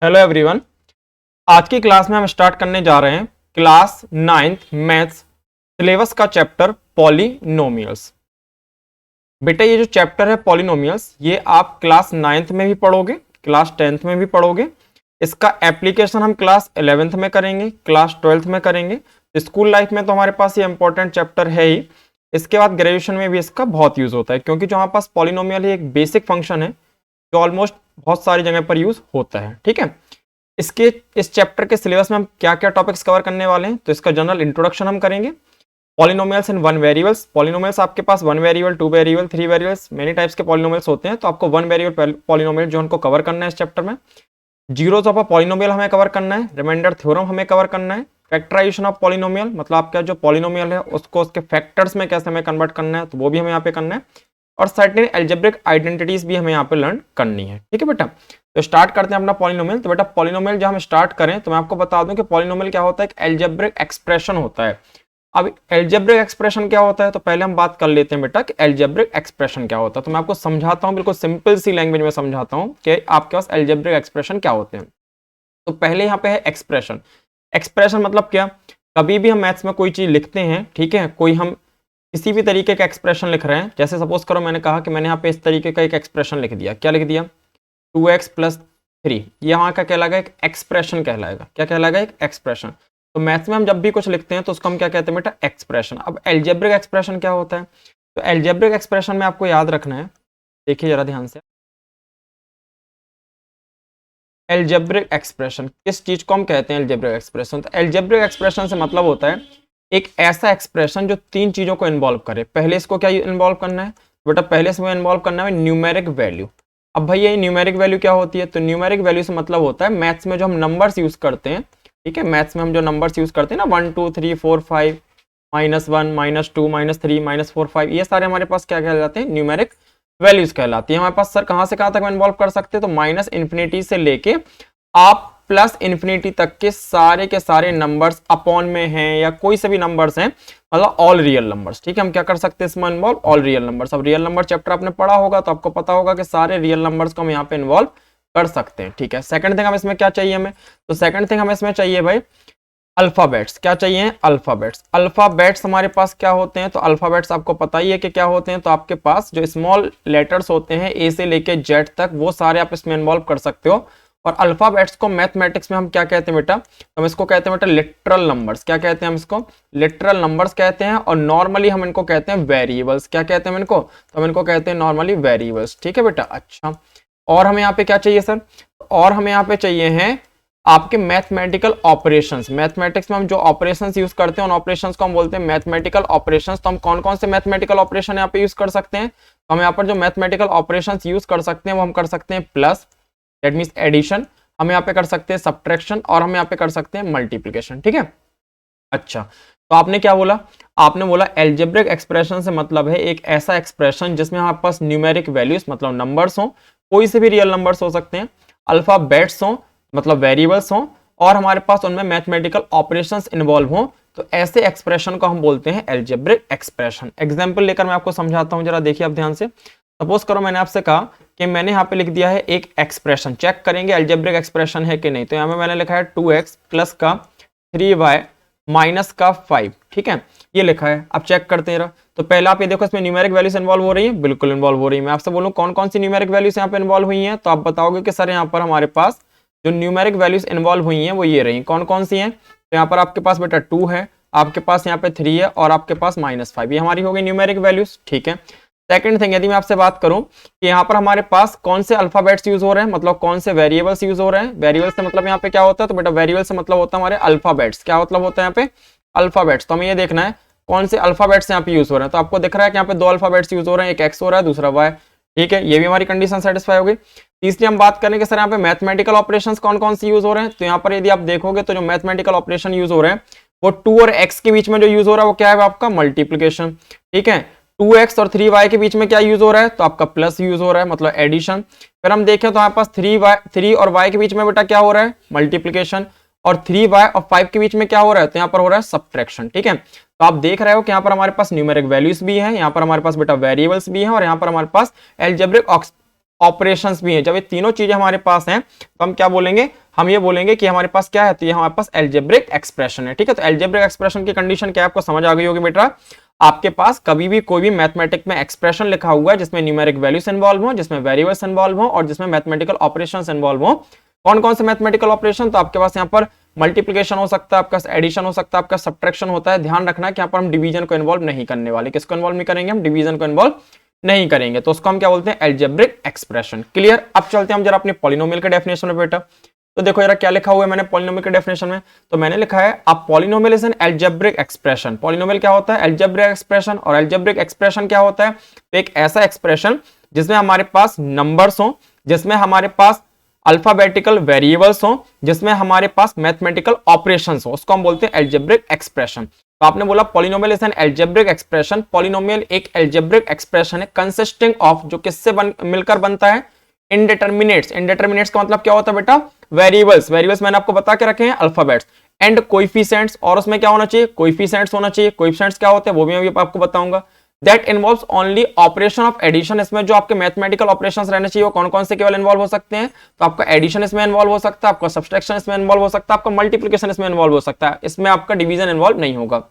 Hello everyone. आज की class में हम स्टार्ट करने जा रहे हैं क्लास 9th मैथ्स सिलेबस का चैप्टर पॉलिनोमियल्स। बेटा ये जो चैप्टर है पॉलिनोमियल्स ये आप क्लास 9th में भी पढ़ोगे, क्लास 10th में भी पढ़ोगे। इसका एप्लीकेशन हम क्लास 11th में करेंगे, क्लास 12th में करेंगे। स्कूल लाइफ में तो हमारे पास ये इंपॉर्टेंट चैप्टर है ही। इसके बाद ग्रेजुएशन में भी इसका बहुत यूज होता है, क्योंकि जो हमारे पास पॉलिनोमियल है एक बेसिक फंक्शन है जो ऑलमोस्ट बहुत सारी जगह पर यूज होता है। ठीक है, इसके इस चैप्टर के सिलेबस में हम क्या क्या टॉपिक्स कवर करने वाले हैं, तो इसका जनरल इंट्रोडक्शन हम करेंगे। Polynomials in one variables, polynomials आपके पास one variable, two variable, three variables, many types के पॉलिनोमियल्स होते हैं, तो आपको वन वेरिएबल पॉलिनोमियल जो उनको कवर करना है इस चैप्टर में। जीरोस ऑफ अ पॉलिनोमियल हमें कवर करना है, रिमाइंडर थ्योरम हमें कवर करना है, फैक्टराइजेशन ऑफ पॉलिनोमियल मतलब आपका जो पॉलिनोमियल है उसको उसके फैक्टर्स में कैसे हमें कन्वर्ट करना है, तो वो भी हमें यहाँ पे करना है। और सर्टेन एल्जेब्रिक आइडेंटिटीज भी हमें यहाँ पे लर्न करनी है। ठीक है बेटा, तो स्टार्ट करते हैं अपना पॉलिनोमियल। तो बेटा पॉलिनोमियल जब हम स्टार्ट करें तो मैं आपको बता दूं कि पॉलिनोमियल क्या होता है, एक एल्जेब्रिक एक्सप्रेशन होता है। अब एल्जेब्रिक एक्सप्रेशन क्या होता है, तो पहले हम बात कर लेते हैं बेटा कि एल्जेब्रिक एक्सप्रेशन क्या होता है। तो मैं आपको समझाता हूँ, बिल्कुल सिंपल सी लैंग्वेज में समझाता हूँ कि आपके पास एल्जेब्रिक एक्सप्रेशन क्या होते हैं। तो पहले यहाँ पे है एक्सप्रेशन। एक्सप्रेशन मतलब क्या, कभी भी हम मैथ्स में कोई चीज लिखते हैं, ठीक है, कोई हम किसी भी तरीके का एक्सप्रेशन लिख रहे हैं, जैसे सपोज करो मैंने कहा कि मैंने यहाँ पे इस तरीके का एक एक्सप्रेशन लिख दिया। क्या लिख दिया, 2x + 3, ये यहाँ का कहलाएगा एक एक्सप्रेशन कहलाएगा। क्या कहलाएगा, एक एक्सप्रेशन। तो मैथ्स में हम जब भी कुछ लिखते हैं तो उसको हम क्या कहते हैं बेटा, एक्सप्रेशन। अब एल्जेब्रिक एक्सप्रेशन क्या होता है, तो एल्जेब्रिक एक्सप्रेशन में आपको याद रखना है, देखिए जरा ध्यान से। एल्जेब्रिक एक्सप्रेशन किस चीज को हम कहते हैं, एल्जेब्रिक एक्सप्रेशन। तो एल्जेब्रिक एक्सप्रेशन से मतलब होता है एक ऐसा एक्सप्रेशन जो तीन चीजों को इन्वॉल्व करे। पहले इसको क्या इन्वॉल्व करना है बेटा, पहले इसमें इन्वॉल्व करना है न्यूमेरिक वैल्यू। अब भाई ये न्यूमेरिक वैल्यू क्या होती है, तो न्यूमेरिक वैल्यू से मतलब होता है मैथ्स में जो हम नंबर्स यूज करते हैं, ठीक है, मैथ्स में हम जो नंबर्स यूज करते हैं ना, 1 2 3 4 5, -1 -2 -3 -4 5, ये सारे हमारे पास क्या कहलाते हैं, न्यूमेरिक वैल्यूज कहलाती है। हमारे पास सर कहां से कहां तक इन्वॉल्व कर सकते हैं, तो -इन्फिनिटी से लेके आप +इन्फिनिटी तक के सारे नंबर्स अपॉन में हैं या कोई से भी नंबर्स हैं, मतलब ऑल रियल नंबर्स। ठीक है, हम क्या कर सकते हैं इसमें इन्वॉल्व, ऑल रियल नंबर्स। अब रियल नंबर चैप्टर आपने पढ़ा होगा तो आपको पता होगा कि सारे रियल नंबर्स को हम यहाँ पे इन्वॉल्व कर सकते हैं। ठीक है, सेकंड थिंग हम इसमें क्या चाहिए हमें, तो सेकंड थिंग हमें इसमें चाहिए भाई अल्फाबेट्स। क्या चाहिए, अल्फाबेट्स। अल्फाबेट्स हमारे पास क्या होते हैं, तो अल्फाबेट्स आपको पता ही है कि क्या होते हैं। तो आपके पास जो स्मॉल लेटर्स होते हैं ए से लेके जेड तक, वो सारे आप इसमें इन्वॉल्व कर सकते हो। और अल्फाबेट्स को मैथमेटिक्स में हम क्या कहते हैं बेटा, हम इसको कहते हैं बेटा लिटरल नंबर्स। क्या कहते हैं हम इसको, लिटरल नंबर्स कहते हैं। और नॉर्मली हम इनको कहते हैं वेरिएबल्स। क्या कहते हैं हम इनको, तो हम इनको कहते हैं नॉर्मली वेरिएबल्स। ठीक है बेटा, अच्छा। और हमें यहाँ पे क्या चाहिए सर, और हमें यहाँ पे चाहिए हैं आपके मैथमेटिकल ऑपरेशंस। मैथमेटिक्स में हम जो ऑपरेशंस यूज करते हैं उन ऑपरेशंस को हम बोलते हैं मैथमेटिकल ऑपरेशंस। तो हम कौन कौन से मैथमेटिकल ऑपरेशन यहाँ पे यूज कर सकते हैं, तो हम यहाँ पर जो मैथमेटिकल ऑपरेशंस यूज कर सकते हैं वो हम कर सकते हैं प्लस, दैट मीन्स एडिशन, हम यहाँ पे कर सकते हैं सब्ट्रैक्शन, और हम यहाँ पे कर सकते हैं मल्टीप्लिकेशन। ठीक है, अच्छा। तो आपने क्या बोला, आपने बोला एल्जेब्रिक एक्सप्रेशन से मतलब है एक ऐसा एक्सप्रेशन जिसमें हमारे पास न्यूमेरिक वैल्यूज मतलब नंबर्स हो, कोई से भी रियल नंबर्स हो सकते हैं, अल्फाबेट्स हो मतलब वेरिएबल्स हो, और हमारे पास उनमें मैथमेटिकल ऑपरेशंस इन्वॉल्व हो, तो ऐसे एक्सप्रेशन को हम बोलते हैं एल्जेब्रिक एक्सप्रेशन। एग्जांपल लेकर मैं आपको समझाता हूं, जरा देखिए आप ध्यान से। सपोज करो मैंने आपसे कहा कि मैंने यहाँ पे लिख दिया है एक एक्सप्रेशन, चेक करेंगे एल्जेब्रिक एक्सप्रेशन है कि नहीं। तो यहाँ पे मैंने लिखा है 2x + का 3y - का 5, ठीक है, ये लिखा है। अब चेक करते हैं। तो पहला आप ये देखो इसमें न्यूमेरिक वैल्यूज इन्वॉल्व हो रही है, बिल्कुल इन्वॉल्व हो रही है। मैं आपसे बोलूं कौन कौन सी न्यूमेरिक वैल्यूज यहाँ पे इन्वॉल्व हुई हैं, तो आप बताओगे कि सर यहाँ पर हमारे पास जो न्यूमेरिक वैल्यूज इन्वॉल्व हुई हैं वो ये रही। कौन कौन सी हैं, तो यहाँ पर आपके पास बेटा 2 है, आपके पास यहाँ पे 3 है, और आपके पास -5, ये हमारी हो गई न्यूमेरिक वैल्यूज। ठीक है, सेकंड थिंग यदि मैं आपसे बात करूं कि यहाँ पर हमारे पास कौन से अल्फाबेट्स यूज हो रहे हैं, मतलब कौन से वेरिएबल्स यूज हो रहे हैं। वेरिएबल्स से मतलब यहाँ पे क्या होता है, तो बेटा वेरिएबल से मतलब होता है हमारे अल्फाबेट्स। क्या मतलब होता है यहाँ पे, अल्फाबेट्स। तो हमें ये देखना है कौन से अल्फाबेट्स यहाँ पे यूज हो रहे हैं। तो आपको दिख रहा है कि यहाँ पे 2 अल्फाबेट्स यूज हो रहे हैं, एक एक्स हो रहा है, दूसरा वाई। ठीक है, ये भी हमारी कंडीशन सेटिस्फाई हो गई। तीसरी हम बात करें कि सर यहाँ पे मैथमेटिकल ऑपरेशंस कौन कौन सी यूज हो रहे हैं। तो यहाँ पर यदि आप देखोगे तो जो मैथमेटिकल ऑपरेशन यूज हो रहे हैं वो 2 और x के बीच में जो यूज हो रहा है वो क्या है, आपका मल्टीप्लीकेशन। ठीक है, 2x और 3y के बीच में क्या यूज हो रहा है, तो आपका प्लस यूज हो रहा है, मतलब एडिशन। फिर हम देखें तो हमारे पास 3 और y के बीच में बेटा क्या हो रहा है, मल्टीप्लीकेशन। और 3y और 5 के बीच में क्या हो रहा है, तो यहाँ पर हो रहा है सब्ट्रैक्शन। ठीक है, तो आप देख रहे हो कि यहाँ पर हमारे पास न्यूमेरिक वैल्यूज भी हैं, यहाँ पर हमारे पास बेटा वेरिएबल्स भी हैं, और यहाँ पर हमारे पास एल्जेब्रिक ऑपरेशंस भी हैं। जब ये तीनों चीजें हमारे पास हैं तो हम क्या बोलेंगे, हम ये बोलेंगे कि हमारे पास क्या है, तो ये हमारे पास एल्जेब्रिक एक्सप्रेशन है। ठीक है, तो एल्जेब्रिक एक्सप्रेशन की कंडीशन क्या है आपको समझ आ गई होगी बेटा। आपके पास कभी भी कोई भी मैथमेटिक में एक्सप्रेशन लिखा हुआ है जिसमें न्यूमेरिक वैल्यूज इन्वॉल्व हो, जिसमें वेरिएबल्स इन्वॉल्व हो और जिसमें मैथमेटिकल ऑपरेशंस इन्वॉल्व हो। कौन कौन से मैथमेटिकल ऑपरेशन, तो आपके पास यहाँ पर मल्टीप्लिकेशन हो सकता है, आपका एडिशन हो सकता है, आपका सब्ट्रैक्शन होता है। ध्यान रखना है कि यहाँ पर हम डिवीजन को इन्वॉल्व नहीं करने वाले। किसको इन्वॉल्व नहीं करेंगे, हम डिवीजन को इन्वॉल्व नहीं करेंगे, तो उसको हम क्या बोलते हैं, एल्जेब्रिक एक्सप्रेशन। क्लियर। अब चलते हैं हम जरा अपने पॉलिनोमियल के डेफिनेशन में बेटा। तो देखो जरा क्या लिखा हुआ है मैंने पॉलिनोमियल के डेफिनेशन में, तो मैंने लिखा है a polynomial is an algebraic expression. Polynomial क्या होता है, एल्जेब्रिक एक्सप्रेशन। और एल्जेब्रिक एक्सप्रेशन क्या होता है, तो एक ऐसा एक्सप्रेशन जिसमें हमारे पास नंबर्स हो, जिसमें हमारे पास अल्फाबेटिकल वेरिएबल्स हो, जिसमें हमारे पास मैथमेटिकल ऑपरेशंस हो, उसको हम बोलते हैं एल्जेब्रिक एक्सप्रेशन। तो आपने बोला polynomial is an algebraic expression. Polynomial एक एल्जेब्रिक एक्सप्रेशन है कंसिस्टिंग ऑफ, जो किससे मिलकर बनता है, इंडिटरमिनेट्स। इंडिटरमिनेट्स का मतलब क्या होता है बेटा, वेरिएबल्स। वेरिएबल्स मैंने आपको बता के रखे हैं अल्फाबेट्स एंड कोएफिशिएंट्स, और उसमें क्या होना चाहिए, कोएफिशिएंट्स होना चाहिए। कोएफिशिएंट्स क्या होते हैं वो भी मैं आपको बताऊंगा। That involves only operation of addition. इसमें जो आपके मैथमेटिकल ऑपरेशंस रहने चाहिए वो कौन कौन से केवल इन्वॉल्व हो सकते हैं, तो आपका एडिशन इसमें इन्वॉल्व हो सकता है, आपका सब्सट्रैक्शन इसमें इन्वॉल्व हो सकता है, आपका मल्टीप्लिकेशन इसमें इन्वॉल्व हो सकता है, इसमें आपका डिवीजन इन्वॉल्व नहीं होगा।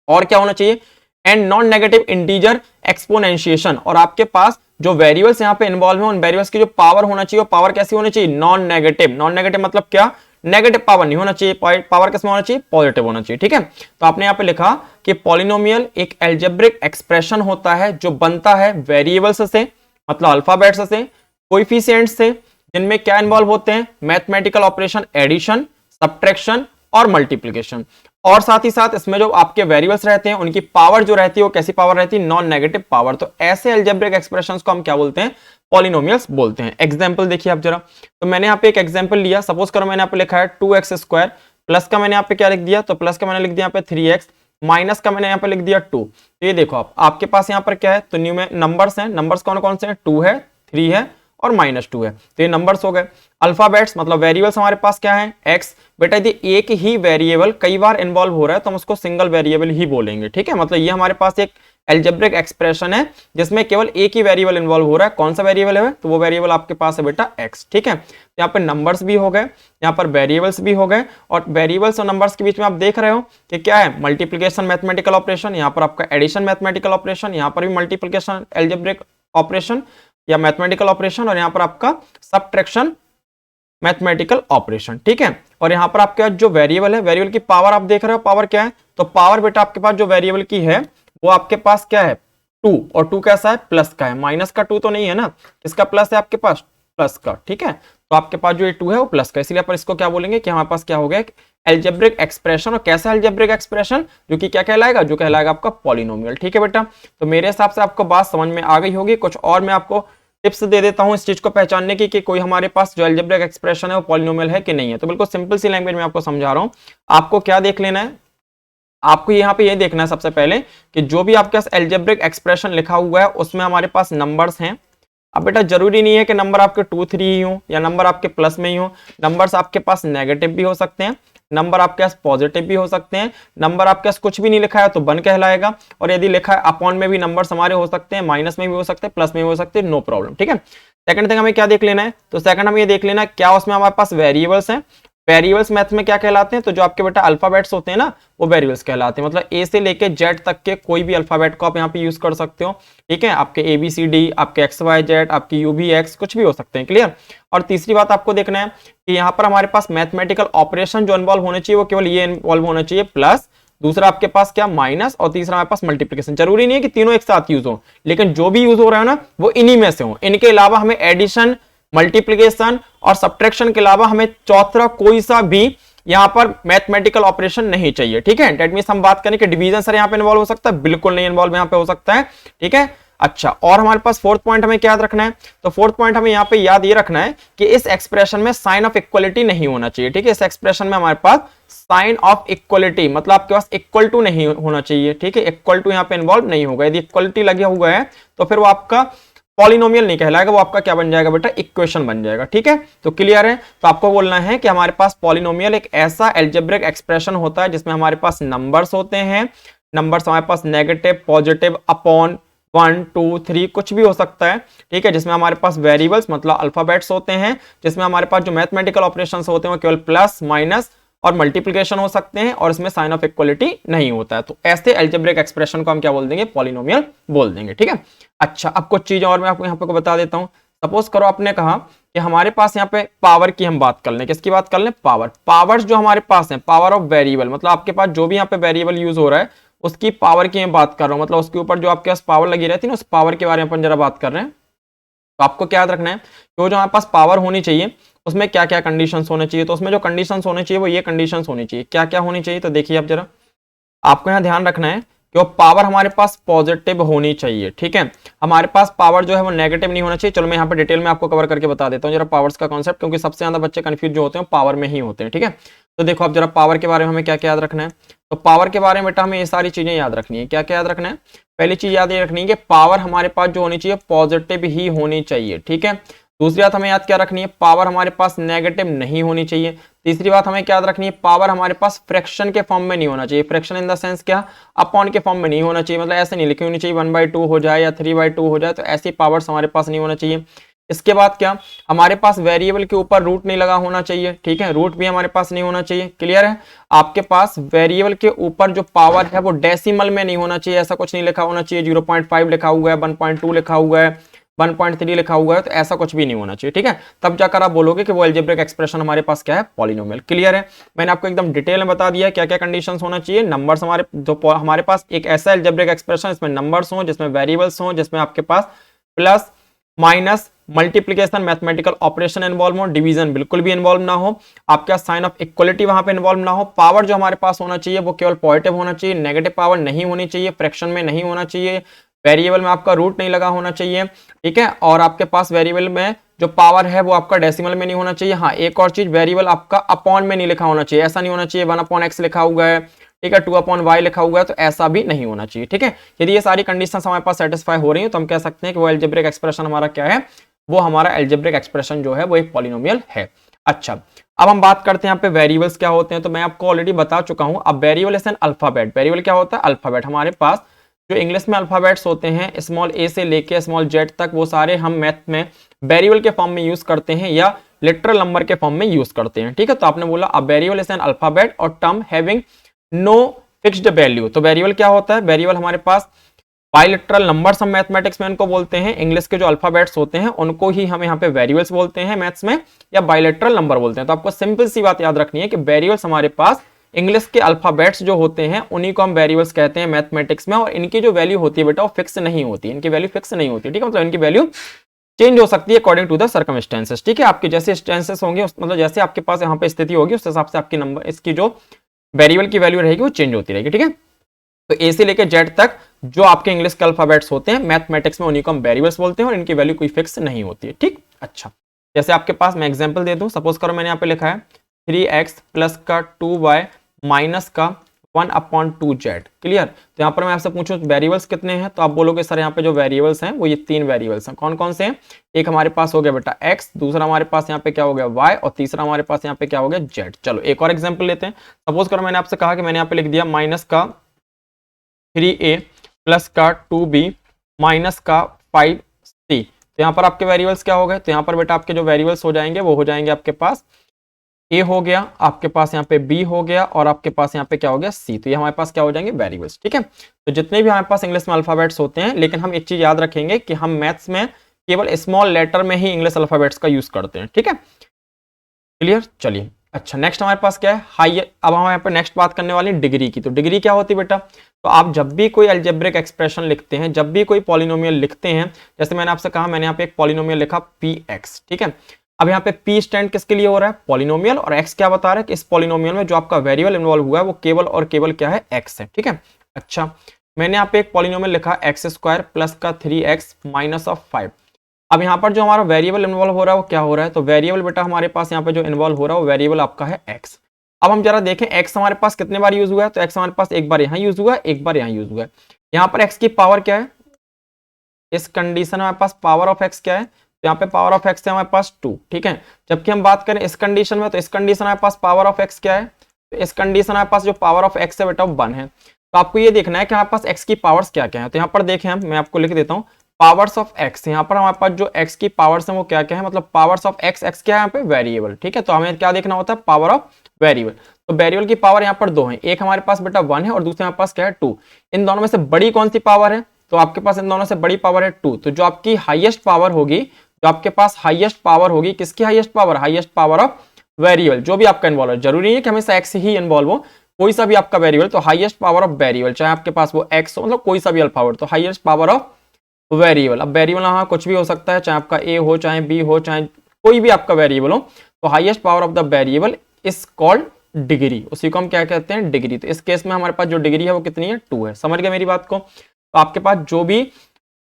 और क्या होना चाहिए, and non negative integer exponentiation. और आपके पास जो वेरिएबल्स यहाँ पे इन्वॉल्व है उन वेरिएबल्स की जो पावर होना चाहिए वो पावर कैसी होनी चाहिए, नॉन नेगेटिव। नॉन नेगेटिव मतलब क्या, नेगेटिव पावर नहीं होना चाहिए, पावर किसमें होना चाहिए, पॉजिटिव होना चाहिए। ठीक है, तो आपने यहाँ पे लिखा कि पॉलिनोमियल एक एल्जेब्रिक एक्सप्रेशन होता है जो बनता है वेरिएबल्स से, मतलब अल्फाबेट्स से, कोएफिशिएंट्स से, जिनमें क्या इन्वॉल्व होते हैं, मैथमेटिकल ऑपरेशन एडिशन, सब्ट्रैक्शन और मल्टीप्लिकेशन। और साथ ही साथ इसमें जो आपके वेरिएबल्स रहते हैं उनकी पावर जो रहती है वो कैसी पावर रहती है, नॉन नेगेटिव पावर। तो ऐसे अलजेब्रिक एक्सप्रेशंस को हम क्या बोलते हैं, पॉलिनोमियल्स बोलते हैं। एग्जांपल देखिए आप जरा, तो मैंने यहाँ पे एक एग्जांपल लिया। सपोज करो मैंने यहाँ पे लिखा है 2x², प्लस का मैंने यहाँ पे क्या लिख दिया, तो प्लस का मैंने लिख दिया यहाँ पे 3x, माइनस का मैंने यहाँ पे लिख दिया 2। तो ये देखो आपके पास यहाँ पर क्या है, तो न्यू में नंबर्स हैं। नंबर्स कौन कौन से हैं, 2 है, 3 है और -2 है। तो ये नंबर्स हो गए। अल्फाबेट्स मतलब वेरिएबल्स हमारे पास क्या है, एक्स। बेटा यदि एक ही वेरिएबल कई बार इन्वॉल्व हो रहा है तो हम उसको सिंगल वेरिएबल ही बोलेंगे। ठीक है, मतलब ये हमारे पास एक एल्जेब्रिक एक्सप्रेशन है जिसमें केवल एक ही वेरिएबल इन्वॉल्व हो रहा है। कौन सा वेरिएबल है, तो वो वेरिएबल आपके पास है बेटा एक्स। ठीक है, यहाँ पर नंबर्स भी हो गए, यहाँ पर वेरिएबल्स भी हो गए, और वेरिएबल्स और नंबर्स के बीच में आप देख रहे हो कि क्या है, मल्टीप्लिकेशन मैथमेटिकल ऑपरेशन, यहाँ पर आपका एडिशन मैथमेटिकल ऑपरेशन, यहाँ पर भी मल्टीप्लिकेशन एल्जेब्रिक ऑपरेशन या मैथमेटिकल ऑपरेशन, और यहाँ पर आपका सब्ट्रैक्शन मैथमेटिकल ऑपरेशन। ठीक है, और यहाँ पर आपके जो वेरिएबल है, वेरिएबल की पावर आप देख रहे हो, पावर क्या है, तो पावर बेटा आपके पास जो वेरिएबल की है वो आपके पास क्या है, 2, और 2 कैसा है, प्लस का है। माइनस का 2 तो नहीं है ना, इसका प्लस है आपके पास, प्लस का। ठीक है, तो आपके पास जो ये 2 है वो प्लस का, इसलिए अपन इसको क्या बोलेंगे कि हमारे पास क्या हो गया, एल्जेब्रिक एक्सप्रेशन। और कैसा एल्जेब्रिक एक्सप्रेशन, जो कि क्या कहलाएगा, जो कहलाएगा आपका पॉलिनोमियल। ठीक है बेटा, तो मेरे हिसाब से आपको बात समझ में आ गई होगी। कुछ और मैं आपको टिप्स दे देता हूं इस चीज को पहचानने की कि कोई हमारे पास जो एल्जेब्रिक एक्सप्रेशन है वो पॉलिनोमियल है कि नहीं है। तो बिल्कुल सिंपल सी लैंग्वेज में आपको समझा रहा हूं। आपको क्या देख लेना है, आपको यहाँ पे ये देखना है सबसे पहले कि जो भी आपके पास एल्जेब्रिक एक्सप्रेशन लिखा हुआ है उसमें हमारे पास नंबर्स हैं। अब बेटा जरूरी नहीं है कि नंबर आपके 2, 3 ही हो या नंबर आपके प्लस में ही हो। नंबर्स आपके पास नेगेटिव भी हो सकते हैं, नंबर आपके पास पॉजिटिव भी हो सकते हैं, नंबर आपके पास कुछ भी नहीं लिखा है तो 1 कहलाएगा, और यदि लिखा है अपॉन में भी नंबर्स हमारे हो सकते हैं, माइनस में भी हो सकते हैं, प्लस में भी हो सकते हैं, नो प्रॉब्लम। ठीक है, सेकंड थिंग हमें क्या देख लेना है, तो सेकंड हमें ये देख लेना है क्या उसमें हमारे पास वेरिएबल्स हैं। वेरिएबल्स मैथ में क्या कहलाते हैं, तो जो आपके बेटा अल्फाबेट्स होते हैं ना वो वेरिएबल्स कहलाते हैं। मतलब ए से लेके जेड तक के कोई भी अल्फाबेट को आप यहाँ पे यूज कर सकते हो। ठीक है, आपके ABCD, आपके XYZ, आपके UVX कुछ भी हो सकते हैं। क्लियर। और तीसरी बात आपको देखना है कि यहाँ पर हमारे पास मैथमेटिकल ऑपरेशन जो इन्वॉल्व होने चाहिए वो केवल ये इन्वॉल्व होना चाहिए, प्लस दूसरा आपके पास क्या, माइनस, और तीसरा हमारे पास मल्टीप्लिकेशन। जरूरी नहीं है कि तीनों एक साथ यूज हो, लेकिन जो भी यूज हो रहा है ना वो इन्हीं में से हो। इनके अलावा हमें एडिशन, मल्टीप्लिकेशन और सब्ट्रैक्शन के अलावा हमें चौथा कोई सा भी यहां पर मैथमेटिकल ऑपरेशन नहीं चाहिए। ठीक है, दैट मींस हम बात करें कि डिवीजन सर यहां पे इन्वॉल्व हो सकता है, बिल्कुल नहीं इन्वॉल्व यहां पे हो सकता है। ठीक है, अच्छा, और हमारे पास फोर्थ पॉइंट हमें क्या याद रखना है, तो फोर्थ पॉइंट हमें यहाँ पे याद ये रखना है कि इस एक्सप्रेशन में साइन ऑफ इक्वलिटी नहीं होना चाहिए। ठीक है, इस एक्सप्रेशन में हमारे पास साइन ऑफ इक्वलिटी मतलब आपके पास इक्वल टू नहीं होना चाहिए। ठीक है, इक्वल टू यहाँ पे इन्वॉल्व नहीं होगा। यदि इक्वलिटी लगा हुआ है तो फिर वो आपका पॉलिनोमियल नहीं कहलाएगा, वो आपका क्या बन जाएगा बेटा, इक्वेशन बन जाएगा। ठीक है, तो क्लियर है। तो आपको बोलना है कि हमारे पास पॉलिनोमियल एक ऐसा एल्जेब्रिक एक्सप्रेशन होता है जिसमें हमारे पास नंबर्स होते हैं। नंबर्स हमारे पास नेगेटिव, पॉजिटिव, अपॉन, 1 2 3 कुछ भी हो सकता है, ठीक है, जिसमें हमारे पास वेरिएबल्स मतलब अल्फाबेट्स होते हैं, जिसमें हमारे पास जो मैथमेटिकल ऑपरेशंस होते हैं वो केवल प्लस माइनस और मल्टीप्लिकेशन हो सकते हैं और इसमें साइन ऑफ इक्वलिटी नहीं होता है। तो ऐसे अलजेब्रिक एक्सप्रेशन को हम क्या बोल देंगे, पॉलिनोमियल बोल देंगे, ठीक है। अच्छा, अब कुछ चीजें और मैं आपको यहाँ पे बता देता हूँ। सपोज करो आपने कहा कि हमारे पास यहाँ पे पावर की हम बात कर लें, किसकी बात कर लें, पावर। पावर्स जो हमारे पास है, पावर ऑफ वेरिएबल मतलब आपके पास जो भी यहाँ पे वेरिएबल यूज हो रहा है उसकी पावर की मैं बात कर रहा हूँ, मतलब उसके ऊपर जो आपके पास पावर लगी रहती है ना, उस पावर के बारे में अपन जरा बात कर रहे हैं। तो आपको क्या याद रखना है कि वो जो हमारे पास पावर होनी चाहिए उसमें क्या क्या कंडीशंस होने चाहिए। तो उसमें जो कंडीशंस होने चाहिए वो ये कंडीशंस होनी चाहिए। क्या क्या होनी चाहिए, तो देखिए आप जरा, आपको यहाँ ध्यान रखना है कि वो पावर हमारे पास पॉजिटिव होनी चाहिए, ठीक है। हमारे पास पावर जो है वो नेगेटिव नहीं होना चाहिए। चलो मैं यहाँ पे डिटेल में आपको कवर करके बता देता हूँ जरा पावर्स का कॉन्सेप्ट, क्योंकि सबसे ज्यादा बच्चे कंफ्यूज जो होते हैं पावर में ही होते हैं, ठीक है। तो देखो आप जरा पावर के बारे में हमें क्या क्या याद रखना है। तो पावर के बारे में बेटा हमें ये सारी चीजें याद रखनी है। क्या क्या याद रखना है, पहली चीज याद ये रखनी है कि पावर हमारे पास जो होनी चाहिए पॉजिटिव ही होनी चाहिए, ठीक है। दूसरी बात हमें याद क्या रखनी है, पावर हमारे पास नेगेटिव नहीं होनी चाहिए। तीसरी बात हमें क्या याद रखनी है, पावर हमारे पास फ्रैक्शन के फॉर्म में नहीं होना चाहिए। फ्रैक्शन इन द सेंस क्या, अपॉन के फॉर्म में नहीं होना चाहिए, मतलब ऐसे नहीं लिखी होनी चाहिए 1/2 हो जाए या 3/2 हो जाए, तो ऐसी पावर्स हमारे पास नहीं होना चाहिए। इसके बाद क्या, हमारे पास वेरिएबल के ऊपर रूट नहीं लगा होना चाहिए, ठीक है, रूट भी हमारे पास नहीं होना चाहिए। क्लियर है, आपके पास वेरिएबल के ऊपर जो पावर है वो डेसिमल में नहीं होना चाहिए, ऐसा कुछ नहीं लिखा होना चाहिए 0.5 लिखा हुआ है, 1.2 लिखा हुआ है, 1.3 लिखा हुआ है, तो ऐसा कुछ भी नहीं होना चाहिए, ठीक है। तब जाकर आप बोलोगे कि वो अलजेब्रिक एक्सप्रेशन हमारे पास क्या है, पॉलिनोमियल। क्लियर है, मैंने आपको एकदम डिटेल में बता दिया क्या क्या कंडीशंस होना चाहिए। नंबर्स हमारे जो हमारे पास एक ऐसा अलजेब्रिक एक्सप्रेशन इसमें नंबर्स हो, जिसमें वेरिएबल्स हो, जिसमें आपके पास plus minus multiplication mathematical operation involve हो, डिवीजन बिल्कुल भी इन्वॉल्व ना हो, आपका साइन ऑफ इक्वलिटी वहां पे इन्वॉल्व ना हो, पावर जो हमारे पास होना चाहिए वो केवल पॉजिटिव होना चाहिए, नेगेटिव पावर नहीं होनी चाहिए, फ्रैक्शन में नहीं होना चाहिए, वेरिएबल में आपका रूट नहीं लगा होना चाहिए, ठीक है, और आपके पास वेरिएबल में जो पावर है वो आपका डेसिमल में नहीं होना चाहिए। हाँ, एक और चीज, वेरिएबल आपका अपॉन में नहीं लिखा होना चाहिए, ऐसा नहीं होना चाहिए 1/x लिखा हुआ है, ठीक है, 2/y लिखा हुआ है, तो ऐसा भी नहीं होना चाहिए, ठीक है। यदि ये सारी कंडीशंस हमारे पास सेटिस्फाई हो रही है तो हम कह सकते हैं कि वो अलजेब्रिक एक्सप्रेशन हमारा क्या है, वो हमारा अलजेब्रिक एक्सप्रेशन जो है वो एक पॉलिनोमियल है। अच्छा, अब हम बात करते हैं यहाँ पे वेरिएबल्स क्या होते हैं। तो मैं आपको ऑलरेडी बता चुका हूं। अब variable is an alphabet. Variable क्या होता है, अल्फाबेट। हमारे पास जो इंग्लिश में अल्फाबेट्स होते हैं स्मॉल ए से लेके स्मॉल जेड तक, वो सारे हम मैथ में वेरिएबल के फॉर्म में यूज करते हैं या लिटरल नंबर के फॉर्म में यूज करते हैं, ठीक है। तो आपने बोला अब वेरिएबल इज एन अल्फाबेट और term having no fixed value. तो वेरिएबल क्या होता है, वेरिएबल हमारे पास बाइलेटरल नंबर्स हम मैथमेटिक्स में उनको बोलते हैं। इंग्लिश के जो अल्फाबेट्स होते हैं उनको ही हम यहाँ पे वेरिएबल्स बोलते हैं मैथ्स में, या बाइलेटरल नंबर बोलते हैं। तो आपको सिंपल सी बात याद रखनी है कि वेरिएबल्स हमारे पास इंग्लिश के अल्फाबेट्स जो होते हैं उन्हीं को हम वेरिएबल्स कहते हैं मैथमेटिक्स में, और इनकी जो वैल्यू होती है बेटा वो फिक्स नहीं होती, इनकी वैल्यू फिक्स नहीं होती, ठीक है। मतलब इनकी वैल्यू चेंज हो सकती है अकॉर्डिंग टू द सर्कमस्टेंसेस, ठीक है। आपके जैसे स्टेंसेस होंगे, मतलब जैसे आपके पास यहाँ पे स्थिति होगी उस हिसाब से आपकी नंबर इसकी जो वेरिएबल की वैल्यू रहेगी वो चेंज होती रहेगी, ठीक है। तो ए से लेकर जेड तक जो आपके इंग्लिश के अल्फाबेट्स होते हैं मैथमेटिक्स में उन्हीं को हम वेरिएबल्स बोलते हैं और इनकी वैल्यू कोई फिक्स नहीं होती है, ठीक। अच्छा, जैसे आपके पास मैं एग्जांपल दे दूं, सपोज करो मैंने यहाँ पे लिखा है 3x प्लस का 2y माइनस का 1/2z। क्लियर। तो यहाँ पर मैं आपसे पूछूं वेरिएबल्स कितने हैं, तो आप बोलोगे सर यहाँ पे जो वेरिएबल्स हैं वो ये 3 वेरिएबल्स हैं। कौन कौन से हैं, एक हमारे पास हो गया बेटा x, दूसरा हमारे पास यहाँ पे क्या हो गया y, और तीसरा हमारे पास यहाँ पे क्या हो गया z। चलो एक और एग्जाम्पल लेते हैं। सपोज करो मैंने आपसे कहा कि मैंने यहाँ पे लिख दिया माइनस का 3a प्लस का 2b माइनस का 5c। तो यहाँ पर आपके वेरिएबल्स क्या हो गए, तो यहाँ पर बेटा आपके जो वेरिएबल्स हो जाएंगे वो हो जाएंगे आपके पास a हो गया, आपके पास यहाँ पे b हो गया, और आपके पास यहाँ पे क्या हो गया c। तो ये हमारे पास क्या हो जाएंगे वेरिएबल्स, ठीक है। तो जितने भी हमारे पास इंग्लिश में अल्फाबेट्स होते हैं, लेकिन हम एक चीज याद रखेंगे कि हम मैथ्स में केवल स्मॉल लेटर में ही इंग्लिश अल्फाबेट्स का यूज करते हैं, ठीक है। क्लियर। चलिए अच्छा, नेक्स्ट हमारे पास क्या है, हाई। अब हम यहाँ पे नेक्स्ट बात करने वाले हैं डिग्री की। तो डिग्री क्या होती है बेटा, तो आप जब भी कोई अलजेब्रिक एक्सप्रेशन लिखते हैं, जब भी कोई पॉलिनोमियल लिखते हैं, जैसे मैंने आपसे कहा मैंने यहाँ पे एक पॉलिनोमियल लिखा px, ठीक है। अब यहाँ पे p स्टैंड किसके लिए हो रहा है, पॉलिनोमियल, और x क्या बता रहा है कि इस पॉलिनोमियल में जो आपका वेरिएबल इन्वॉल्व हुआ है वो केवल और केवल क्या है, x है, ठीक है। अच्छा, मैंने यहाँ पे एक पॉलिनोमियल लिखा x² प्लस का 3x माइनस ऑफ 5। अब यहाँ पर जो हमारा वेरिएबल इन्वॉल्व हो रहा है वो क्या हो रहा है, तो वेरिएबल बेटा हमारे पास यहाँ पे जो इन्वॉल्व हो रहा है वो वेरिएबल आपका है x। अब हम जरा देखें x हमारे पास कितने बार यूज हुआ है, तो x हमारे पास एक बार यहाँ यूज हुआ है, एक बार यहाँ यूज हुआ है। यहाँ पर x की पावर क्या है, इस कंडीशन में हमारे पास पावर ऑफ x क्या है, तो यहाँ पे पावर ऑफ x है हमारे पास 2, ठीक है। जबकि हम बात करें इस कंडीशन में, तो इस कंडीशन हमारे पास पावर ऑफ x क्या है, तो इस कंडीशन हमारे पास जो पावर ऑफ x है बेटा वो 1 है। तो आपको ये देखना है कि हमारे पास x की पावर्स क्या क्या है। तो यहाँ पर देखें हम, मैं आपको लिख देता हूँ पावर्स ऑफ x। यहाँ पर हमारे पास जो x की पावर्स है वो क्या क्या है, मतलब पावर्स ऑफ x, x क्या है यहाँ पे वेरिएबल, ठीक है। तो हमें क्या देखना होता है, पावर ऑफ वेरिएबल। तो वेरिएबल की पावर यहाँ पर दो है, एक हमारे पास बेटा 1 है और दूसरे हमारे पास क्या है 2। इन दोनों में से बड़ी कौन सी पावर है, तो आपके पास इन दोनों से बड़ी पावर है 2। तो जो आपकी हाईएस्ट पावर होगी, जो आपके पास हाईएस्ट पावर होगी, किसकी highest power, highest power of variable, जो भी आपका इन्वॉल्व है, जरूरी नहीं है कि हमेशा x ही इन्वॉल्व हो, कोई सा भी आपका वेरिएबल। तो हाईएस्ट पावर ऑफ वेरिएबल, चाहे आपके पास वो x हो, मतलब कोई सा भी अल्फा वर्ड, तो हाईएस्ट पावर ऑफ वेरिएबल। अब वेरिएबल यहाँ कुछ भी हो सकता है, चाहे आपका a हो, चाहे b हो, चाहे कोई भी आपका वेरिएबल हो। तो highest power of the variable is called degree, उसी को हम क्या कहते हैं, डिग्री। तो इस केस में हमारे पास जो डिग्री है वो कितनी है, 2 है। समझ गए मेरी बात को। तो आपके पास जो भी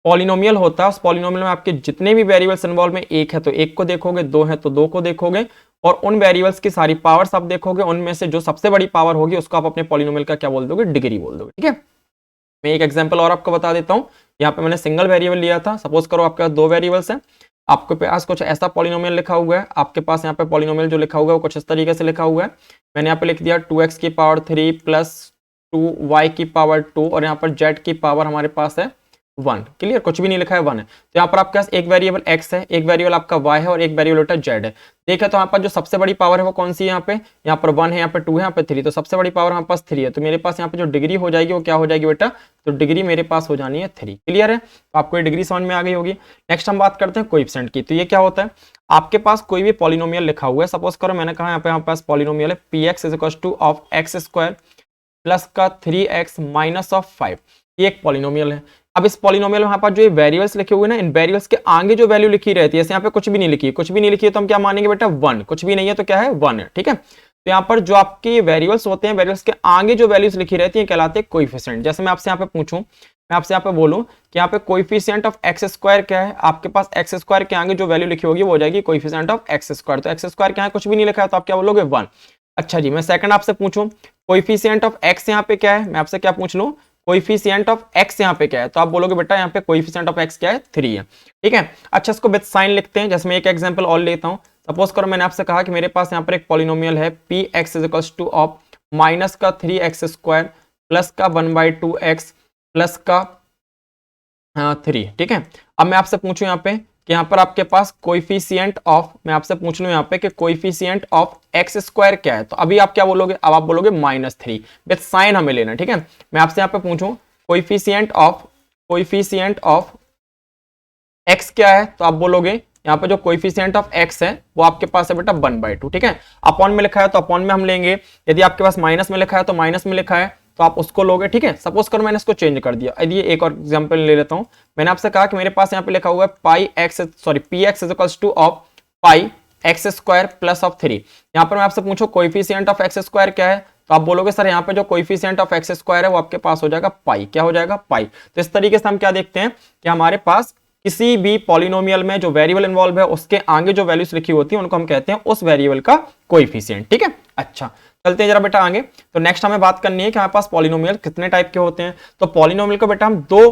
पॉलिनोमियल होता है, उस पॉलिनोमियल में आपके जितने भी वेरिएबल्स इन्वॉल्व में, एक है तो एक को देखोगे, दो है तो दो को देखोगे, और उन वेरिएबल्स की सारी पावर्स आप देखोगे, उनमें से जो सबसे बड़ी पावर होगी उसको आप अपने पॉलिनोमियल का क्या बोल दोगे, डिग्री बोल दोगे, ठीक है। मैं एक एग्जांपल और आपको बता देता हूँ। यहाँ पे मैंने सिंगल वेरिएबल लिया था, सपोज करो आपके पास दो वेरिएबल्स हैं, आपके पास कुछ ऐसा पॉलिनोमियल लिखा हुआ है, आपके पास यहाँ पे पॉलिनोमियल जो लिखा हुआ है वो कुछ इस तरीके से लिखा हुआ है। मैंने यहाँ पे लिख दिया 2x की पावर 3 प्लस 2y की पावर 2, और यहाँ पर z की पावर हमारे पास है 1। क्लियर, कुछ भी नहीं लिखा है, 1 है। तो यहाँ पर आपके पास एक वेरिएबल x है, एक वेरिएबल आपका y है और एक वेरिएबल बेटा z है। देखा तो यहाँ पर जो सबसे बड़ी पावर है वो कौन सी है, यहाँ पर 1 है, यहाँ पर 2 है, यहाँ पर 3। तो सबसे बड़ी पावर हमारे पास 3 है। तो मेरे पास यहाँ पे जो डिग्री हो जाएगी वो क्या हो जाएगी बेटा, तो डिग्री मेरे पास हो जानी है 3। क्लियर है, तो आपको ये डिग्री समझ में आ गई होगी। नेक्स्ट हम बात करते हैं कोएफिशिएंट की। तो ये क्या होता है, आपके पास कोई भी पॉलिनोमियल लिखा हुआ है, सपोज करो मैंने कहा यहाँ पे हमारे पास पॉलिनोमियल है px is equal two of x square plus का 3x माइनस ऑफ 5। ये एक पॉलिनोमियल है। अब इस पॉलिनोमियल में यहाँ पर जो ये वेरिएबल्स लिखे हुए ना, इन वेरिएबल्स के आगे जो वैल्यू लिखी रहती है, जैसे यहाँ पे कुछ भी नहीं लिखी है, कुछ भी नहीं लिखी है तो हम क्या मानेंगे बेटा 1, कुछ भी नहीं है तो क्या है 1 है, ठीक है। तो यहाँ पर जो आपके वेरिएबल्स होते हैं, वेरिएबल्स के आगे जो वैल्यूज लिखी रहती है कहलाते हैं कोएफिशिएंट। जैसे मैं आपसे यहाँ पे पूछूं, मैं आपसे यहाँ पे बोलूं कि यहाँ पे कोएफिशिएंट ऑफ एक्स स्क्वायर क्या है, आपके पास एक्स स्क्वायर के आगे जो वैल्यू लिखी होगी वो हो जाएगी कोएफिशिएंट ऑफ एक्स स्क्वायर। तो एक्स स्क्वायर क्या है, कुछ भी नहीं लिखा है तो आप क्या बोलोगे 1। अच्छा जी, मैं सेकंड आपसे पूछूं कोएफिशिएंट ऑफ एक्स यहाँ पे क्या है, मैं आपसे क्या पूछ लूं, कोएफिशिएंट ऑफ एक्स यहाँ पे क्या है, तो आप बोलोगे बेटा यहाँ पे कोएफिशिएंट ऑफ एक्स क्या है, 3 है, ठीक है। अच्छा, इसको विद साइन लिखते हैं। जैसे मैं एक एग्जांपल और लेता हूँ। सपोज करो मैंने आपसे कहा कि मेरे पास यहाँ पर एक पॉलिनोमियल है px is equals two of minus का 3x स्क्वायर प्लस का 1/2x प्लस का 3, ठीक है। अब मैं आपसे पूछूं यहाँ पे कि यहाँ पर आपके पास कोएफिशिएंट ऑफ, मैं आपसे पूछ लूं यहाँ पे कि कोएफिशिएंट ऑफ एक्स स्क्वायर क्या है, तो अभी आप क्या बोलोगे, अब आप बोलोगे -3 विद साइन हमें लेना, ठीक है। मैं आपसे यहाँ पे पूछूं कोएफिशिएंट ऑफ एक्स क्या है, तो आप बोलोगे यहाँ पे जो कोएफिशिएंट ऑफ एक्स है वो आपके पास है बेटा 1/2, ठीक है। अपॉन में लिखा है तो अपॉन में हम लेंगे, यदि आपके पास माइनस में लिखा है तो माइनस में लिखा है तो आप उसको लोगे, ठीक है। सपोज करो मैंने इसको चेंज कर दिया। यदि एक और एग्जांपल ले लेता हूं, मैंने आपसे कहा कि मेरे पास यहाँ पे लिखा हुआ है px is equals two of pi x square plus of 3। यहाँ पर मैं आपसे पूछूं कोएफिशिएंट ऑफ एक्स स्क्वायर क्या है, तो आप बोलोगे सर यहाँ पे जो कोएफिशिएंट ऑफ एक्स स्क्वायर है वो आपके पास हो जाएगा पाई, क्या हो जाएगा, पाई। तो इस तरीके से हम क्या देखते हैं कि हमारे पास किसी भी पॉलिनोमियल में जो वेरिएबल इन्वॉल्व है उसके आगे जो वैल्यूज लिखी होती है उनको हम कहते हैं उस वेरिएबल का कोएफिशिएंट, ठीक है। अच्छा, चलते हैं जरा बेटा आगे। तो नेक्स्ट हमें बात करनी है कि हमारे पास पॉलिनोमियल कितने टाइप के होते हैं। तो पॉलिनोमियल को बेटा हम दो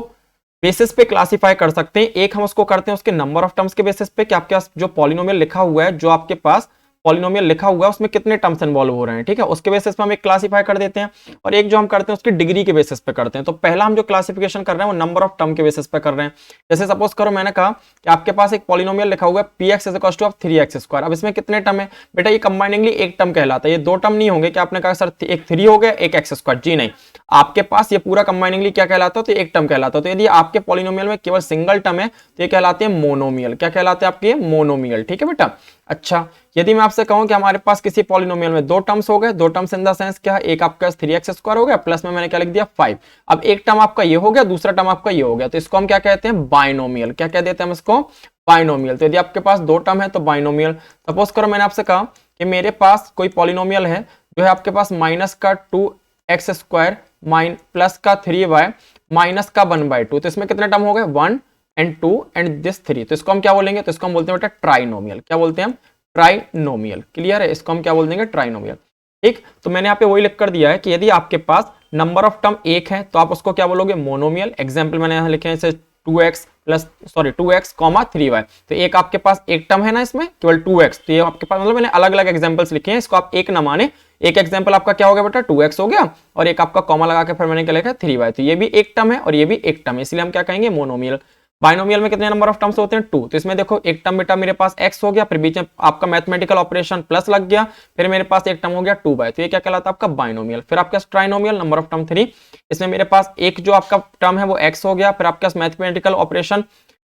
बेसिस पे क्लासिफाई कर सकते हैं। एक हम उसको करते हैं उसके नंबर ऑफ टर्म्स के बेसिस पे कि आपके पास जो पॉलिनोमियल लिखा हुआ है, जो आपके पास पॉलिनोमियल लिखा हुआ है उसमें कितने टर्म्स इन्वॉल्व हो रहे हैं, ठीक है, उसके बेसिस पे हम एक क्लासिफाई कर देते हैं। और एक जो हम करते हैं उसकी डिग्री के बेसिस पे करते हैं। तो पहला हम जो क्लासिफिकेशन कर रहे हैं वो नंबर ऑफ टर्म के बेसिस पे कर रहे हैं। जैसे सपोज करो मैंने कहा कि आपके पास एक पॉलिनोमियल लिखा हुआ है px is equal two of 3x square. अब इसमें कितने टर्म है बेटा, ये कंबाइनिंगली एक टर्म कहलाता है। ये दो टर्म नहीं होंगे कि आपने कहा सर एक 3 हो गया एक x स्क्वायर, जी नहीं, आपके पास ये पूरा कंबाइनिंगली क्या कहलाता है, तो एक टर्म कहलाता है। तो यदि आपके पॉलिनोमियल में केवल सिंगल टर्म है तो ये कहलाते हैं मोनोमियल। क्या कहलाते हैं आपके, मोनोमियल, ठीक है बेटा। अच्छा, यदि मैं आपसे कहूं कि हमारे पास किसी पॉलिनोमियल में दो टर्म्स हो गए, दो टर्म्स इन द सेंस क्या है, एक आपका 3x स्क्वायर हो गया प्लस में मैंने क्या लिख दिया 5। अब एक टर्म आपका ये हो गया, दूसरा टर्म आपका ये हो गया, तो इसको हम क्या कहते हैं, बाइनोमियल। क्या कह देते हैं हम इसको, बाइनोमियल। तो यदि आपके पास दो टर्म है तो बाइनोमियल। सपोज करो मैंने आपसे कहा कि मेरे पास कोई पॉलिनोमियल है जो है आपके पास माइनस का 2x स्क्वायर प्लस का 3y माइनस का 1/2। तो इसमें कितने टर्म हो गए, 1 and 2 and this 3। तो इसको हम क्या बोलेंगे, तो इसको हम बोलते हैं बेटा ट्राइनोमियल। क्या बोलते हैं हम, ट्राइनोमियल। क्लियर है, इसको हम क्या बोल देंगे, ट्राइनोमियल, ठीक। तो मैंने यहाँ पे वही लिख कर दिया है कि यदि आपके पास नंबर ऑफ टर्म एक है तो आप उसको क्या बोलोगे, मोनोमियल। एग्जाम्पल मैंने यहाँ लिखे हैं, जैसे 2x plus 2x comma 3y। तो एक आपके पास एक टर्म है ना इसमें केवल 2x, तो ये आपके पास मतलब मैंने अलग अलग एग्जांपल्स लिखे हैं, इसको आप एक ना माने। एक एग्जांपल आपका क्या हो गया बेटा 2x हो गया, और एक आपका कॉमा लगा के फिर मैंने क्या लिखा 3y। तो ये भी एक टर्म है और ये भी एक टर्म है, इसलिए हम क्या कहेंगे मोनोमियल। बाइनोमियल में कितने नंबर ऑफ टर्म्स होते हैं 2। तो इसमें देखो एक टर्म बेटा मेरे पास x हो गया, फिर बीच में आपका मैथमेटिकल ऑपरेशन प्लस लग गया, फिर मेरे पास एक टर्म हो गया 2y। तो ये क्या कहलाता है आपका बाइनोमियल। फिर आपके पास ट्राइनोमियल, नंबर ऑफ टर्म 3। इसमें मेरे पास एक जो आपका टर्म है वो x हो गया, फिर आपके पास मैथमेटिकल ऑपरेशन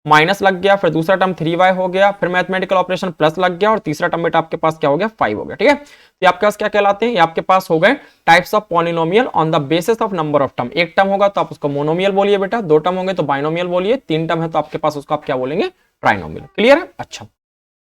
माइनस लग गया, फिर दूसरा टर्म 3y हो गया, फिर मैथमेटिकल ऑपरेशन प्लस लग गया, और तीसरा टर्म बेटा आपके पास क्या हो गया 5 हो गया। ठीक है, तो आपके पास क्या कहलाते हैं, ये आपके पास हो गए types of polynomial on the basis of number of term. एक टर्म होगा तो आप उसको मोनोमियल बोलिए बेटा, दो टर्म होंगे तो बाइनोमियल बोलिए, तीन टर्म है तो आपके पास उसको आप क्या बोलेंगे ट्राइनोमियल। क्लियर है। अच्छा,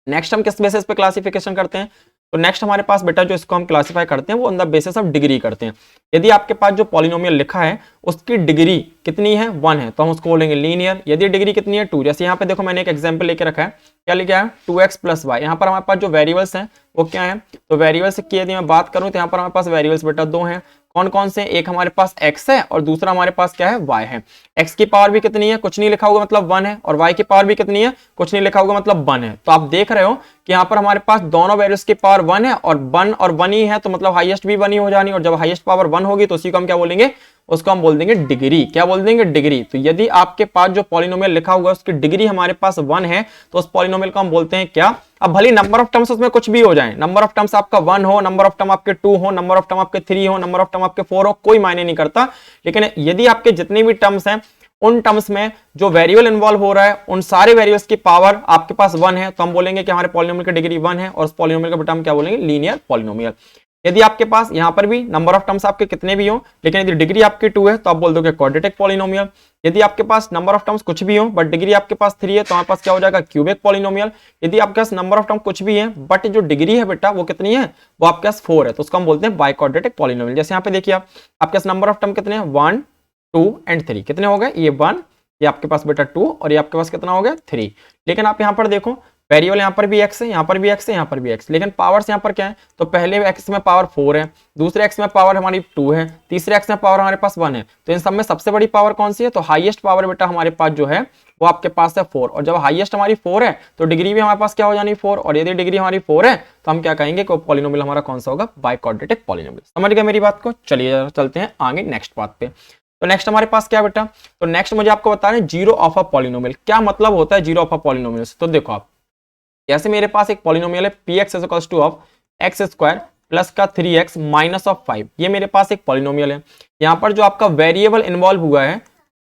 नेक्स्ट हम किस बेसिस पे क्लासिफिकेशन करते हैं, तो नेक्स्ट हमारे पास बेटा जो इसको हम क्लासिफाई करते हैं वो on the basis of degree करते हैं। यदि आपके पास जो पॉलिनोमियल लिखा है उसकी डिग्री कितनी है 1 है तो हम उसको बोलेंगे लीनियर। यदि डिग्री कितनी है 2, जैसे यहाँ पे देखो मैंने एक एग्जांपल लेके रखा है, क्या लिखा है 2x प्लस वाई। यहाँ पर हमारे पास जो वेरिएबल्स हैं वो क्या है, तो वेरिएबल्स की यदि मैं बात करूं तो यहाँ पर हमारे पास वेरिएबल्स बेटा दो हैं। कौन कौन से, एक हमारे पास x है और दूसरा हमारे पास क्या है y है। x की पावर भी कितनी है, कुछ नहीं लिखा होगा मतलब 1 है, और y की पावर भी कितनी है, कुछ नहीं लिखा होगा मतलब 1 है। तो आप देख रहे हो कि यहाँ पर हमारे पास दोनों वेरिएबल्स की पावर 1 है, और 1 और 1 ही है, तो मतलब हाईएस्ट भी 1 ही हो जानी, और जब हाईएस्ट पावर 1 होगी तो उसी को हम क्या बोलेंगे, उसको हम बोल देंगे डिग्री। क्या बोल देंगे डिग्री। तो यदि आपके पास जो पॉलिनोमियल लिखा हुआ है उसकी डिग्री हमारे पास 1 है तो उस पॉलिनोमियल को हम बोलते हैं क्या। अब भले नंबर ऑफ टर्म्स उसमें कुछ भी हो जाए, नंबर ऑफ टर्म्स आपका 1 हो, नंबर ऑफ टर्म आपके 2 हो, नंबर ऑफ टर्म आपके 3 हो, नंबर ऑफ टर्म आपके 4 हो, कोई मायने नहीं करता। लेकिन यदि आपके जितने भी टर्म्स हैं उन टर्म्स में जो वेरिएबल इन्वॉल्व हो रहा है उन सारे वेरिएबल्स की पावर आपके पास 1 है, तो हम बोलेंगे कि हमारे पॉलिनोमियल की डिग्री 1 है, और उस पॉलिनोमियल का बेटा हम क्या बोलेंगे लीनियर पॉलिनोमियल। यदि आपके पास यहाँ पर भी नंबर ऑफ टर्म्स आपके कितने भी हो लेकिन यदि डिग्री आपकी 2 है तो आप बोल दोगे क्वाड्रेटिक पॉलिनोमियल। यदि आपके पास नंबर ऑफ टर्म्स कुछ भी हो बट डिग्री आपके पास 3 है तो हमारे पास क्या हो जाएगा क्यूबिक पॉलिनोमियल। यदि आपके पास नंबर ऑफ टर्म कुछ भी है बट जो डिग्री है बेटा वो कितनी है, वो आपके पास 4 है, तो उसको हम बोलते हैं बाइक्वाड्रेटिक पॉलिनोमियल। जैसे यहाँ पे देखिए आपके पास नंबर ऑफ टर्म कितने हैं 1 2 एंड 3, कितने हो गए, ये 1, ये आपके पास बेटा 2, और ये आपके पास कितना हो गया 3। लेकिन आप यहाँ पर देखो वेरिएबल यहाँ पर भी x है, यहाँ पर भी x है, यहाँ पर भी x, लेकिन पावर्स यहाँ पर क्या है, तो पहले x में पावर 4 है, दूसरे x में पावर हमारी 2 है, तीसरे x में पावर हमारे पास 1 है। तो इन सब में सबसे बड़ी पावर कौन सी है, तो हाईएस्ट पावर बेटा हमारे पास जो है वो आपके पास है 4, और जब हाईएस्ट हमारी 4 है तो डिग्री भी हमारे पास क्या हो जानी 4, और यदि डिग्री हमारी 4 है तो हम क्या कहेंगे कि पॉलिनोमियल हमारा कौन सा होगा, बाइक्वाड्रेटिक पॉलिनोमियल। समझ गए मेरी बात को। चलिए चलते हैं आगे नेक्स्ट बात पे। तो नेक्स्ट हमारे पास क्या बेटा, तो नेक्स्ट मुझे आपको बताना है जीरो ऑफ अ पॉलिनोमियल। क्या मतलब होता है जीरो ऑफ अ पॉलिनोमियल। तो देखो आप, जैसे मेरे पास एक पॉलिनोमियल है px equals two of x square plus का 3x माइनस ऑफ 5, ये मेरे पास एक पॉलिनोमियल है। यहाँ पर जो आपका वेरिएबल इन्वॉल्व हुआ है,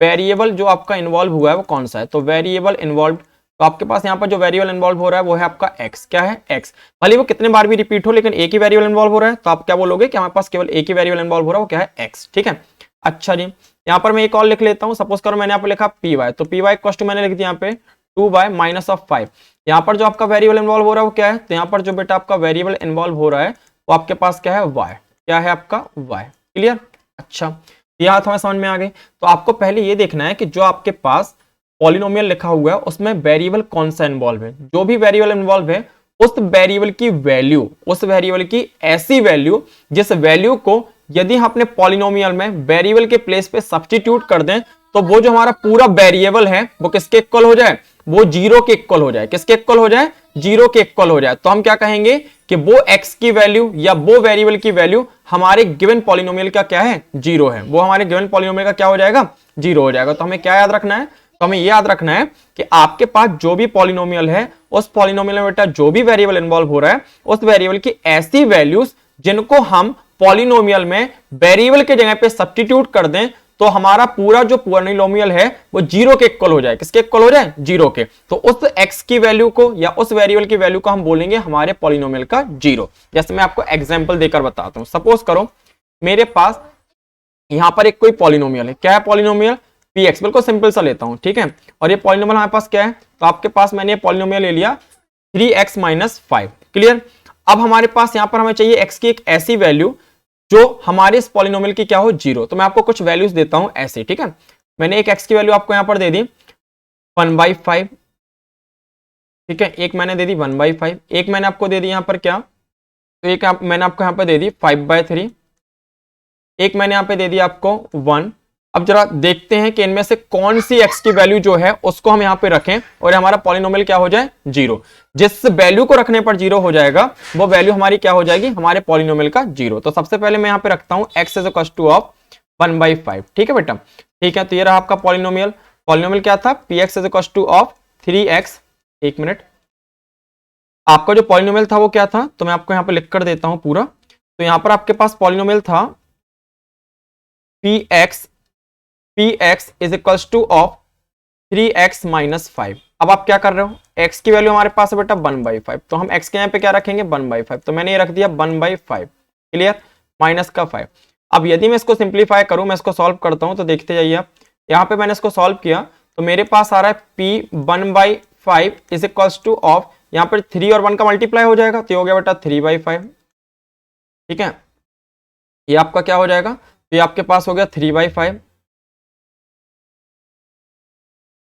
वेरिएबल जो आपका इन्वॉल्व हुआ है वो कौन सा है, तो वेरिएबल इन्वॉल्व, तो आपके पास यहाँ पर जो वेरिएबल इन्वॉल्व हो रहा है वो है आपका x। क्या है x, भले वो कितने बार भी रिपीट हो लेकिन एक ही वेरिएबल इन्वॉल्व हो रहा है, तो आप क्या बोलोगे कि हमारे पास केवल एक ही वेरिएबल इन्वॉल्व हो रहा है, वो क्या है x। ठीक है, अच्छा जी, यहाँ पर मैं एक और लिख लेता हूँ। सपोज करो मैंने यहाँ पर लिखा py, तो py इक्वल टू मैंने लिख दिया यहाँ पे 2y माइनस ऑफ 5। यहाँ पर जो आपका वेरिएबल इन्वॉल्व हो रहा है वो क्या है, तो यहाँ पर जो बेटा आपका वेरिएबल इन्वॉल्व हो रहा है वो आपके पास क्या है y, क्या है आपका y। क्लियर। अच्छा, यहाँ हमें समझ में आ गई। तो आपको पहले ये देखना है कि जो आपके पास पॉलिनोमियल लिखा हुआ है उसमें वेरिएबल कौन सा इन्वॉल्व है। जो भी वेरिएबल इन्वॉल्व है उस वेरिएबल की वैल्यू, उस वेरिएबल की ऐसी वैल्यू जिस वैल्यू को यदि हम अपने पॉलिनोमियल में वेरिएबल के प्लेस पे सब्स्टिट्यूट कर दें तो वो जो हमारा पूरा वेरिएबल है वो किसके इक्वल हो जाए, वो जीरो के इक्वल हो जाए। किसके इक्वल हो जाए, जीरो के इक्वल हो जाए। तो हम क्या कहेंगे कि वो x की वैल्यू या वो वेरिएबल की वैल्यू हमारे गिवन पॉलिनोमियल का क्या है, जीरो है, वो हमारे गिवन पॉलिनोमियल का क्या हो जाएगा, जीरो हो जाएगा। तो हमें क्या याद रखना है, तो हमें ये याद रखना है कि आपके पास जो भी पॉलिनोमियल है उस पॉलिनोमियल में बेटा जो भी वेरिएबल इन्वॉल्व हो रहा है उस वेरिएबल की ऐसी वैल्यूज जिनको हम पॉलिनोमियल में वेरिएबल के जगह पे सब्स्टिट्यूट कर दें तो हमारा पूरा जो पॉलिनोमियल है वो जीरो के इक्वल हो जाए। किसके इक्वल हो जाए, जीरो के। तो उस x की वैल्यू को या उस वेरिएबल की वैल्यू को हम बोलेंगे हमारे पॉलिनोमियल का जीरो। जैसे मैं आपको एग्जांपल देकर बताता हूं। सपोज करो मेरे पास यहां पर एक कोई पॉलिनोमियल है, क्या है पॉलिनोमियल px, बिल्कुल सिंपल सा लेता हूं, ठीक है। और ये पॉलिनोमियल हमारे पास क्या है, तो आपके पास मैंने ये पॉलिनोमियल ले लिया 3x माइनस 5। क्लियर। अब हमारे पास यहां पर हमें चाहिए x की एक ऐसी वैल्यू जो हमारे इस पॉलिनोमियल की क्या हो, जीरो। तो मैं आपको कुछ वैल्यूज देता हूं ऐसे, ठीक है। मैंने एक x की वैल्यू आपको यहां पर दे दी 1/5, ठीक है। एक मैंने दे दी 1/5, एक मैंने आपको दे दी यहां पर क्या, तो एक मैंने आपको यहां पर दे दी 5/3, एक मैंने यहां पे दे दी आपको 1, अब जरा देखते हैं कि इनमें से कौन सी x की वैल्यू जो है उसको हम यहाँ पे रखें और हमारा पॉलिनोमियल क्या हो जाए, जीरो। जिस वैल्यू को रखने पर जीरो हो जाएगा वो वैल्यू हमारी क्या हो जाएगी, हमारे पॉलिनोमियल का जीरो। तो सबसे पहले मैं यहाँ पे रखता हूँ x is equal two of 1/5। ठीक है बेटा, ठीक है। तो ये रहा आपका पॉलिनोमियल। पॉलिनोमियल क्या था, px is equal two of 3x। एक मिनट, आपका जो पॉलिनोमियल था वो क्या था, तो मैं आपको यहाँ पे लिख कर देता हूँ पूरा। तो यहाँ पर आपके पास पॉलिनोमियल था px is equal two of 3x minus 5। अब आप क्या कर रहे हो, x की वैल्यू हमारे पास है बेटा 1/5, तो हम x के यहाँ पे क्या रखेंगे 1/5। तो मैंने ये रख दिया 1/5, क्लियर, माइनस का 5। अब यदि मैं इसको सिंप्लीफाई करूं, मैं इसको सॉल्व करता हूं, तो देखते जाइए आप। यहाँ पे मैंने इसको सॉल्व किया तो मेरे पास आ रहा है p 1/5 is equal two of, यहाँ पर 3 और 1 का मल्टीप्लाई हो जाएगा तो ये हो गया बेटा 3/5। ठीक है, ये आपका क्या हो जाएगा, तो ये आपके पास हो गया 3/5,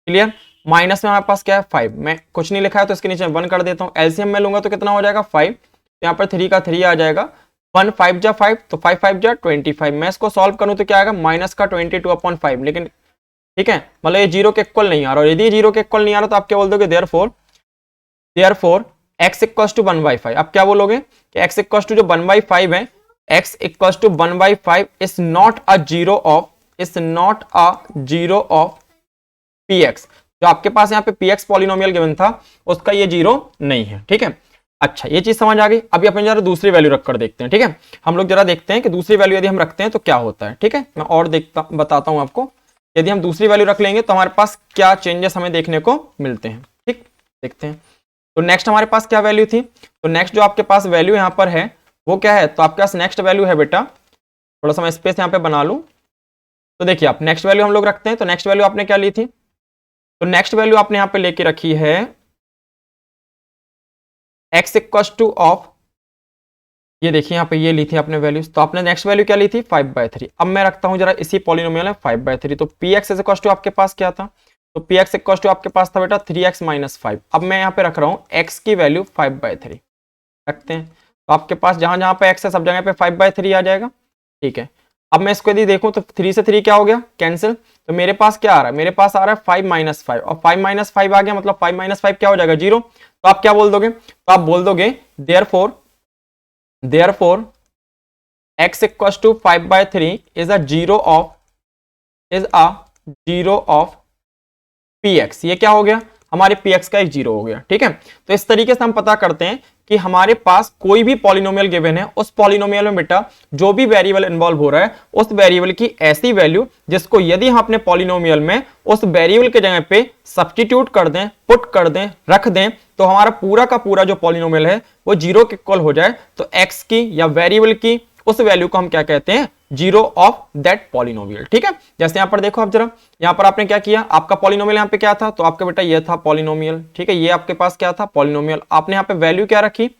क्लियर। माइनस में हमारे पास क्या है 5, मैं कुछ नहीं लिखा है तो इसके नीचे 1 कर देता हूँ। एलसीएम में लूंगा तो कितना हो जाएगा 5, यहाँ पर 3 का 3 आ जाएगा, 1 5 जा 5 तो 5 5 जा 25। मैं इसको सॉल्व करूं तो क्या आएगा माइनस का 22/5, लेकिन ठीक है, मतलब ये जीरो के इक्वल नहीं आ रहा। और यदि जीरो के इक्वल नहीं आ रहा तो आप क्या बोल दोगे, देयरफॉर x इक्वल टू 1/5। आप क्या बोलोगे कि x इक्वल टू जो 1/5 है, x equal to 1/5 is not a zero of px। जो आपके पास यहाँ पे px पॉलिनोमियल गिवन था उसका ये जीरो नहीं है। ठीक है, अच्छा ये चीज समझ आ गई। अभी अपन जरा दूसरी वैल्यू रखकर देखते हैं। ठीक है, हम लोग जरा देखते हैं कि दूसरी वैल्यू यदि हम रखते हैं तो क्या होता है। ठीक है, मैं और बताता हूं आपको, यदि हम दूसरी वैल्यू रख लेंगे तो हमारे पास क्या चेंजेस हमें देखने को मिलते हैं। ठीक, देखते हैं। तो नेक्स्ट हमारे पास क्या वैल्यू थी, तो नेक्स्ट जो आपके पास वैल्यू यहाँ पर है वो क्या है, तो आपके पास नेक्स्ट वैल्यू है बेटा, थोड़ा सा मैं स्पेस यहाँ पे बना लूं। तो देखिए आप नेक्स्ट वैल्यू हम लोग रखते हैं, तो नेक्स्ट वैल्यू आपने क्या ली थी, तो नेक्स्ट वैल्यू आपने यहाँ पे लेके रखी है x इक्वल टू ऑफ, ये देखिए यहाँ पे ये ली थी आपने वैल्यूज। तो आपने नेक्स्ट वैल्यू क्या ली थी 5/3। अब मैं रखता हूं जरा इसी पॉलिनोमियल में 5/3। तो px इज इक्वल टू आपके पास क्या था, तो px इक्वल टू आपके पास था बेटा 3x माइनस 5। अब मैं यहाँ पे रख रहा हूँ x की वैल्यू 5/3 रखते हैं। तो आपके पास जहां जहां पे x है सब जगह पे 5/3 आ जाएगा। ठीक है, अब मैं इसको यदि देखूं तो 3 से 3 क्या हो गया कैंसिल, तो मेरे पास क्या आ रहा है, मेरे पास आ रहा है 5 माइनस 5, और 5 माइनस 5 आ गया मतलब 5 माइनस 5 क्या हो जाएगा 0। तो आप क्या बोल दोगे, तो आप बोल दोगे therefore x equal to 5/3 is a zero of px। ये क्या हो गया, हमारे px का एक जीरो हो गया। ठीक है, तो इस तरीके से हम पता करते हैं कि हमारे पास कोई भी पॉलिनोमियल गिवन है, उस पॉलिनोमियल में बेटा जो भी वेरिएबल इन्वॉल्व हो रहा है उस वेरिएबल की ऐसी वैल्यू जिसको यदि हम अपने पॉलिनोमियल में उस वेरिएबल के जगह पे सब्स्टिट्यूट कर दें, पुट कर दें, रख दें, तो हमारा पूरा का पूरा जो पॉलिनोमियल है वो जीरो के इक्वल हो जाए। तो एक्स की या वेरिएबल की उस वैल्यू को हम क्या कहते हैं, जीरो ऑफ दैट पॉलिनोमियल। ठीक है, जैसे यहां पर देखो आप जरा, यहां पर आपने क्या किया, आपका पॉलिनोमियल यहां पे क्या था, तो आपका बेटा ये था पॉलिनोमियल। ठीक है, ये आपके पास क्या था पॉलिनोमियल, आपने यहां पे वैल्यू क्या रखी,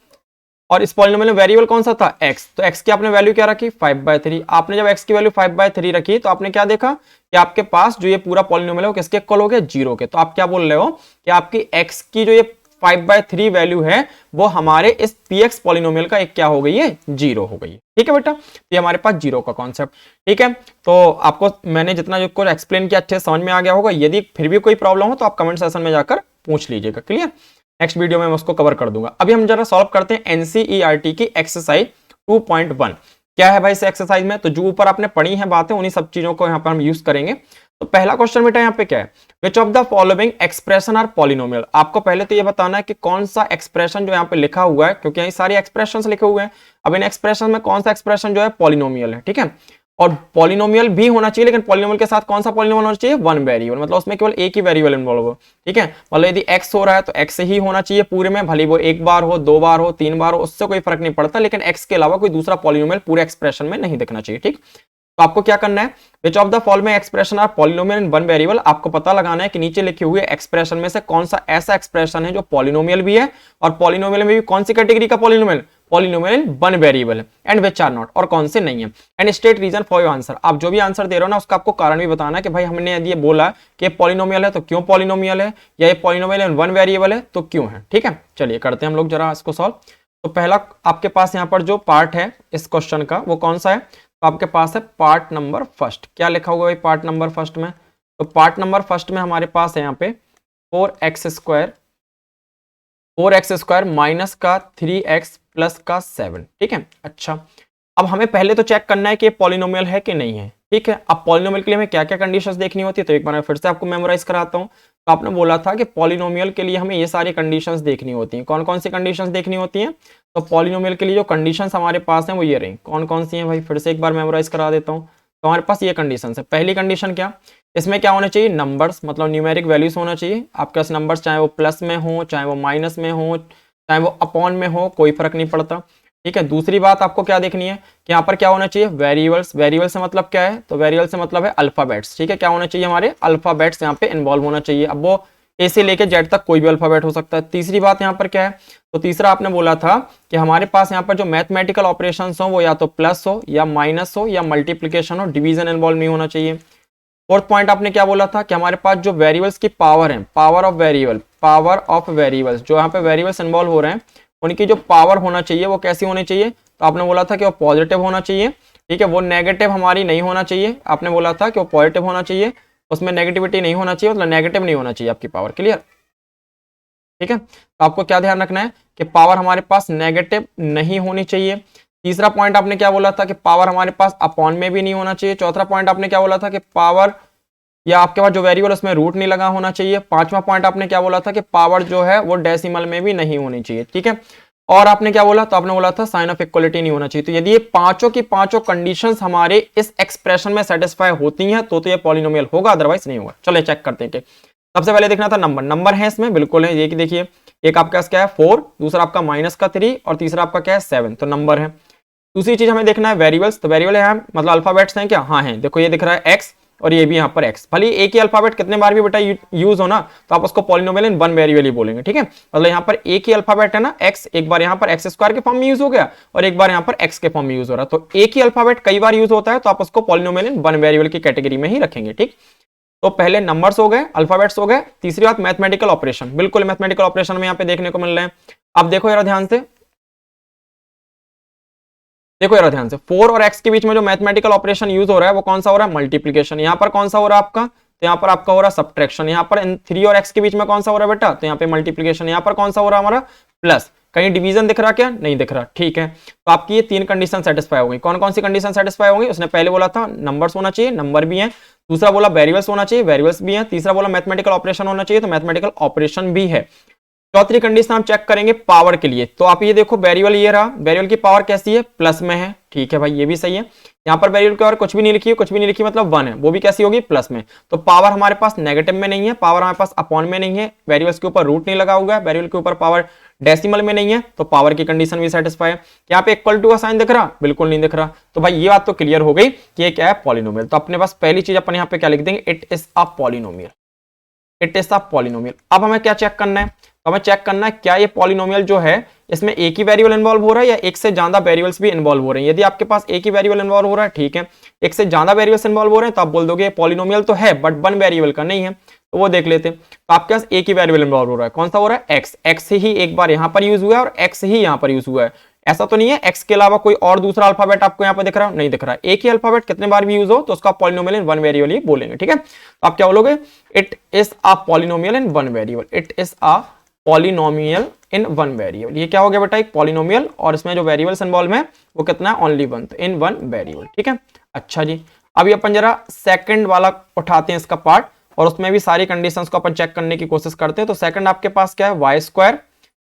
और इस पॉलिनोमियल में वेरिएबल कौन सा था x, तो x की आपने वैल्यू क्या रखी 5/3। आपने जब x की वैल्यू 5/3 रखी तो आपने क्या देखा कि आपके पास जो ये पूरा पॉलिनोमियल है वो किसके इक्वल हो गया, जीरो के। तो आप क्या बोल रहे हो कि आपकी x की जो ये 5/3 वैल्यू है वो हमारे इस px पॉलिनोमियल का एक क्या हो गई है, जीरो हो गई है। ठीक है बेटा, तो ये हमारे पास जीरो का कॉन्सेप्ट। ठीक है, तो आपको मैंने जितना जो कुछ एक्सप्लेन किया अच्छे समझ में आ गया होगा। यदि फिर भी कोई प्रॉब्लम हो तो आप कमेंट सेक्शन में जाकर पूछ लीजिएगा, क्लियर। नेक्स्ट वीडियो में मैं उसको कवर कर दूंगा। अभी हम जरा सॉल्व करते हैं एनसीईआरटी की एक्सरसाइज 2.1। क्या है भाई इस एक्सरसाइज में, तो जो ऊपर आपने पढ़ी है बातें उन्हीं सब चीजों को यहाँ पर हम यूज करेंगे। तो पहला क्वेश्चन बेटा यहाँ पे क्या है, which of the following expression are polynomial. आपको पहले तो ये बताना है कि कौन सा एक्सप्रेशन जो यहाँ पे लिखा हुआ है, क्योंकि यहाँ सारी एक्सप्रेशन लिखे हुए हैं। अब इन एक्सप्रेशन में कौन सा एक्सप्रेशन जो है पॉलिनोमियल है। ठीक है, और पॉलिनोमियल भी होना चाहिए, लेकिन पॉलिनोमियल के साथ कौन सा पॉलिनोमियल होना चाहिए, वन वेरिएबल, मतलब उसमें केवल एक ही वेरिएबल इन्वॉल्व हो। ठीक है, मतलब यदि x हो रहा है तो x ही होना चाहिए पूरे में, भले वो एक बार हो, दो बार हो, तीन बार हो, उससे कोई फर्क नहीं पड़ता, लेकिन x के अलावा कोई दूसरा पॉलिनोमियल पूरे एक्सप्रेशन में नहीं दिखना चाहिए। ठीक, तो आपको क्या करना है, which of the following expression are polynomial in one variable. आपको पता लगाना है कि नीचे लिखे हुए एक्सप्रेशन में से कौन सा ऐसा एक्सप्रेशन है जो पॉलिनोमियल भी है, और पॉलिनोमियल में भी कौन सी कैटेगरी का पॉलिनोमियल, पॉलिनोमियल वन वेरिएबल है, एंड विच आर नॉट, और कौन से नहीं है। And state reason for your answer. आप जो भी आंसर दे रहे हो ना उसका आपको कारण भी बताना है कि भाई हमने यदि ये बोला कि पॉलिनोमियल है तो क्यों पॉलिनोमियल है, या ये पॉलिनोमियल इन वन वेरिएबल है तो क्यों है। ठीक है, चलिए करते हैं हम लोग जरा इसको सॉल्व। तो पहला आपके पास यहाँ पर जो पार्ट है इस क्वेश्चन का वो कौन सा है, तो आपके पास है पार्ट नंबर फर्स्ट। क्या लिखा होगा भाई पार्ट नंबर फर्स्ट में? तो पार्ट नंबर फर्स्ट में हमारे पास है यहाँ पे 4x स्क्वायर माइनस का 3x प्लस का 7। ठीक है, अच्छा अब हमें पहले तो चेक करना है कि पॉलिनोमियल है कि नहीं है। ठीक है, अब पॉलिनोमियल के लिए हमें क्या क्या कंडीशंस देखनी होती है, तो एक बार मैं फिर से आपको मेमोराइज कराता हूँ। तो आपने बोला था कि पॉलिनोमियल के लिए हमें ये सारी कंडीशंस देखनी होती हैं। कौन कौन सी कंडीशंस देखनी होती हैं? तो पॉलिनोमियल के लिए जो कंडीशंस हमारे पास हैं वो ये रही। कौन कौन सी हैं भाई, फिर से एक बार मेमोराइज करा देता हूँ। तो हमारे पास ये कंडीशन है। पहली कंडीशन क्या, इसमें क्या होना चाहिए? नंबर्स, मतलब न्यूमेरिक वैल्यूज होना चाहिए आपके पास। नंबर्स चाहे वो प्लस में हो, चाहे वो माइनस में हो, चाहे वो अपॉन में हो, कोई फर्क नहीं पड़ता। ठीक है, दूसरी बात आपको क्या देखनी है कि यहाँ पर क्या होना चाहिए? वेरिएबल्स। वेरिएबल से मतलब क्या है? तो वेरिएबल से मतलब है अल्फाबेट्स। ठीक है, क्या होना चाहिए? हमारे अल्फाबेट्स यहाँ पे इन्वॉल्व होना चाहिए। अब वो ए से लेके जेड तक कोई भी अल्फाबेट हो सकता है। तीसरी बात यहाँ पर क्या है? तो तीसरा आपने बोला था कि हमारे पास यहाँ पर जो मैथमेटिकल ऑपरेशंस हो वो या तो प्लस हो या माइनस हो या मल्टीप्लीकेशन हो, डिवीजन इन्वॉल्व नहीं होना चाहिए। फोर्थ पॉइंट आपने क्या बोला था कि हमारे पास जो वेरिएबल्स की पावर है, पावर ऑफ वेरिएबल्स, जो यहाँ पे वेरिएबल्स इन्वॉल्व हो रहे हैं उनकी जो पावर होना चाहिए वो कैसी होनी चाहिए? तो आपने बोला था कि वो पॉजिटिव होना चाहिए। ठीक है, वो नेगेटिव हमारी नहीं होना चाहिए। आपने बोला था कि वो पॉजिटिव होना चाहिए, उसमें नेगेटिविटी नहीं होना चाहिए, मतलब नेगेटिव नहीं होना चाहिए आपकी पावर। क्लियर? ठीक है, तो आपको क्या ध्यान रखना है कि पावर हमारे पास नेगेटिव नहीं होनी चाहिए। तीसरा पॉइंट आपने क्या बोला था कि पावर हमारे पास अपॉन में भी नहीं होना चाहिए। चौथा पॉइंट आपने क्या बोला था कि पावर या आपके पास जो वेरिएबल उसमें रूट नहीं लगा होना चाहिए। पांचवा पॉइंट आपने क्या बोला था कि पावर जो है वो डेसिमल में भी नहीं होनी चाहिए। ठीक है, और आपने क्या बोला? तो आपने बोला था साइन ऑफ इक्वलिटी नहीं होना चाहिए। तो यदि ये पांचों की पांचों कंडीशंस हमारे इस एक्सप्रेशन में सेटिस्फाई होती हैं तो ये पॉलिनोमियल होगा, अदरवाइज नहीं होगा। चलिए चेक करते हैं कि सबसे पहले देखना था नंबर है इसमें, बिल्कुल है। ये देखिए, एक आपका क्या है 4, दूसरा आपका माइनस का 3 और तीसरा आपका क्या है 7, तो नंबर है। दूसरी चीज हमें देखना है वेरिएबल्स। तो वेरिएबल है मतलब अल्फाबेट्स हैं क्या? हाँ है। देखो ये दिख रहा है एक्स और ये भी यहाँ पर एक्स। भले एक ही अल्फाबेट कितने बार भी बेटा यूज हो ना तो आप उसको पॉलिनोमियल इन वन वेरिएबल ही बोलेंगे। ठीक है, मतलब यहाँ पर एक ही अल्फाबेट है ना एक्स, एक बार यहाँ पर एक्स स्क्वायर के फॉर्म में यूज हो गया और एक बार यहाँ पर एक्स के फॉर्म में यूज हो रहा है। तो एक ही अल्फाबेट कई बार यूज होता है तो आप उसको पॉलिनोमियल इन वन वेरिएबल की कैटेगरी में ही रखेंगे। ठीक, तो पहले नंबर्स हो गए, अल्फाबेट्स हो गए। तीसरी बात मैथमेटिकल ऑपरेशन, बिल्कुल मैथमेटिकल ऑपरेशन में यहाँ पे देखने को मिल रहे हैं। अब देखो यार ध्यान से, देखो यार ध्यान से, 4 और x के बीच में जो मैथमेटिकल ऑपरेशन यूज हो रहा है वो कौन सा हो रहा है? मल्टीप्लिकेशन। यहाँ पर कौन सा हो रहा है आपका? तो यहाँ पर आपका हो रहा है सब्ट्रैक्शन। यहाँ पर 3 और x के बीच में कौन सा हो रहा है बेटा? तो यहाँ पे मल्टीप्लिकेशन। यहाँ पर कौन सा हो रहा है हमारा? प्लस। कहीं डिवीजन दिख रहा क्या? नहीं दिख रहा। ठीक है, तो आपकी ये 3 कंडीशन सेटिस्फाई हो गई। कौन कौन सी कंडीशन सेटिस्फाई होंगी? उसने पहले बोला था नंबर्स होना चाहिए, नंबर भी है। दूसरा बोला वेरिएबल्स होना चाहिए, वेरिएबल्स भी है। तीसरा बोला मैथमेटिकल ऑपरेशन होना चाहिए, तो मैथमेटिकल ऑपरेशन भी है। चौथी कंडीशन हम चेक करेंगे पावर के लिए। तो आप ये देखो वेरिएबल ये रहा, वेरिएबल की पावर कैसी है? प्लस में है। ठीक है भाई, ये भी सही है। यहाँ पर वेरिएबल की पावर कुछ भी नहीं लिखी है, कुछ भी नहीं लिखी मतलब 1 है, वो भी कैसी होगी? प्लस में। तो पावर हमारे पास नेगेटिव में नहीं है, पावर हमारे पास अपॉन में नहीं है, वेरिएबल्स के ऊपर रूट नहीं लगा हुआ है, वेरिएबल के ऊपर पावर डेसिमल में नहीं है, तो पावर की कंडीशन भी सेटिस्फाई है। यहाँ पे इक्वल टू का साइन दिख रहा? बिल्कुल नहीं दिख रहा। तो भाई ये बात तो क्लियर हो गई कि ये क्या है? पॉलिनोमियल। तो अपने पास पहली चीज अपन यहाँ पे क्या लिख देंगे? It is a polynomial. It is a polynomial. अब हमें क्या चेक करना है? तो हमें चेक करना है क्या ये पॉलिनोमियल जो है इसमें एक ही वेरिएबल इन्वॉल्व हो रहा है या एक से ज्यादा वेरिएबल्स भी इन्वॉल्व हो रहे हैं। यदि आपके पास एक ही वेरिएबल इन्वॉल्व हो रहा है, ठीक है, एक से ज्यादा वेरिएबल्स इन्वॉल्व हो रहे हैं तो आप बोल दोगे पॉलिनोमियल तो है बट 1 वेरिएबल का नहीं है, तो वो देख लेते हैं। तो आपके पास एक ही वेरिएबल इन्वॉल्व हो रहा है, कौन सा हो रहा है? एक्स। एक्स ही एक बार यहाँ पर यूज हुआ है और एक्स ही यहाँ पर यूज हुआ है। ऐसा तो नहीं है एक्स के अलावा कोई और दूसरा अल्फाबेट आपको यहाँ पर दिख रहा है? नहीं दिख रहा। एक ही अल्फाबेट कितने बार भी यूज हो तो उसका पॉलिनोमियल इन वन वेरिएबल ही बोलेंगे। ठीक है, तो आप क्या बोलोगे? It is a polynomial in one variable. It is a polynomial in one variable. ये क्या हो गया बेटा? एक पॉलिनोमियल, और इसमें जो वेरिएबल्स इन्वॉल्व है वो कितना है? ओनली 1, तो इन वन वेरिएबल। ठीक है, अच्छा जी, अभी अपन जरा सेकंड वाला उठाते हैं इसका पार्ट, और उसमें भी सारी कंडीशंस को अपन चेक करने की कोशिश करते हैं। तो सेकंड आपके पास क्या है? वाई स्क्वायर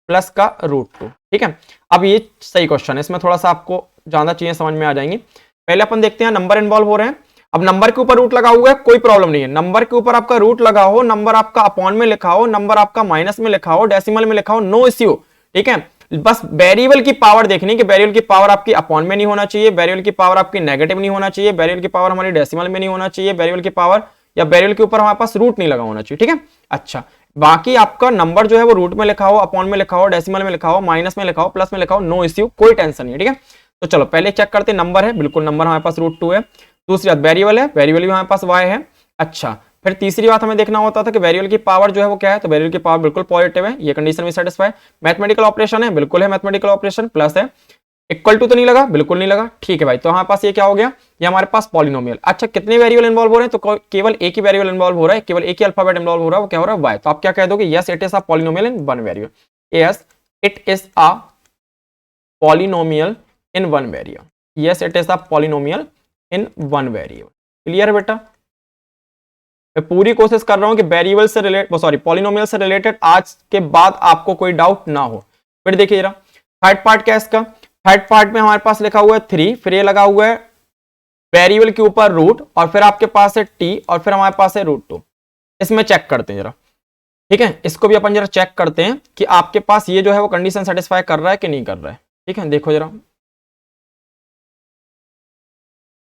प्लस का √2। ठीक है, अब ये सही क्वेश्चन है, इसमें थोड़ा सा आपको ज्यादा चीजें समझ में आ जाएंगी। पहले अपन देखते हैं नंबर इन्वॉल्व हो रहे हैं। अब नंबर के ऊपर रूट लगा हुआ है, कोई प्रॉब्लम नहीं है। नंबर के ऊपर आपका रूट लगा हो, नंबर आपका अपॉन में लिखा हो, नंबर आपका माइनस में लिखा हो, डेसिमल में लिखा हो, नो इश्यू। ठीक है, बस वेरिएबल की पावर देखनी कि वेरिएबल की पावर आपकी अपॉन में नहीं होना चाहिए, वेरिएबल की पावर आपकी नेगेटिव नहीं होना चाहिए, वेरिएबल की पावर हमारी डेसिमल में नहीं होना चाहिए, वेरिएबल की पावर या वेरिएबल के ऊपर हमारे पास रूट नहीं लगा होना चाहिए। ठीक है, अच्छा, बाकी आपका नंबर जो है वो रूट में लिखा हो, अपॉन में लिखा हो, डेसिमल में लिखा हो, माइनस में लिखा हो, प्लस में लिखा हो, नो इश्यू, कोई टेंशन नहीं है। ठीक है, तो चलो पहले चेक करते हैं। नंबर है, बिल्कुल नंबर हमारे पास √2 है। दूसरी बात वेरिएबल है, वेरिएबल भी हमारे पास y है। अच्छा, फिर तीसरी बात हमें देखना होता था कि वेरिएबल की पावर जो है वो क्या है? तो वेरिएबल की पावर बिल्कुल पॉजिटिव है, ये कंडीशन भी सेटिस्फाई। मैथमेटिकल ऑपरेशन है, बिल्कुल है मैथमेटिकल ऑपरेशन, प्लस है। इक्वल टू तो नहीं लगा, बिल्कुल नहीं लगा, ठीक है भाई। तो हमारे पास ये क्या हो गया, ये हमारे पास पॉलिनोमियल। अच्छा कितने वेरिएबल इन्वॉल्व हो रहे हैं, तो केवल एक ही वेरिएबल इन्वॉल्व हो रहा है, केवल एक ही अल्फाबेट इन्वॉल्व हो रहा है, वो क्या हो रहा है, वाई। तो आप क्या कह दोगे, yes it is a polynomial in one variable, yes it is a polynomial in one variable, yes it is a polynomial in one variable. Clear बेटा, मैं पूरी कोशिश कर रहा हूं कि वेरिएबल से रिलेटेड, सॉरी पॉलिनोमियल से रिलेटेड आज के बाद आपको कोई डाउट ना हो। फिर देखिए जरा थर्ड पार्ट क्या है इसका, थर्ड पार्ट में हमारे पास लिखा हुआ है 3, फिर ये लगा हुआ है वेरिएबल के ऊपर रूट, और फिर आपके पास है टी, और फिर हमारे पास है √2। इसमें चेक करते हैं जरा, ठीक है, इसको भी अपन जरा चेक करते हैं कि आपके पास ये जो है वो कंडीशन सेटिस्फाई कर रहा है कि नहीं कर रहा है। ठीक है, देखो जरा,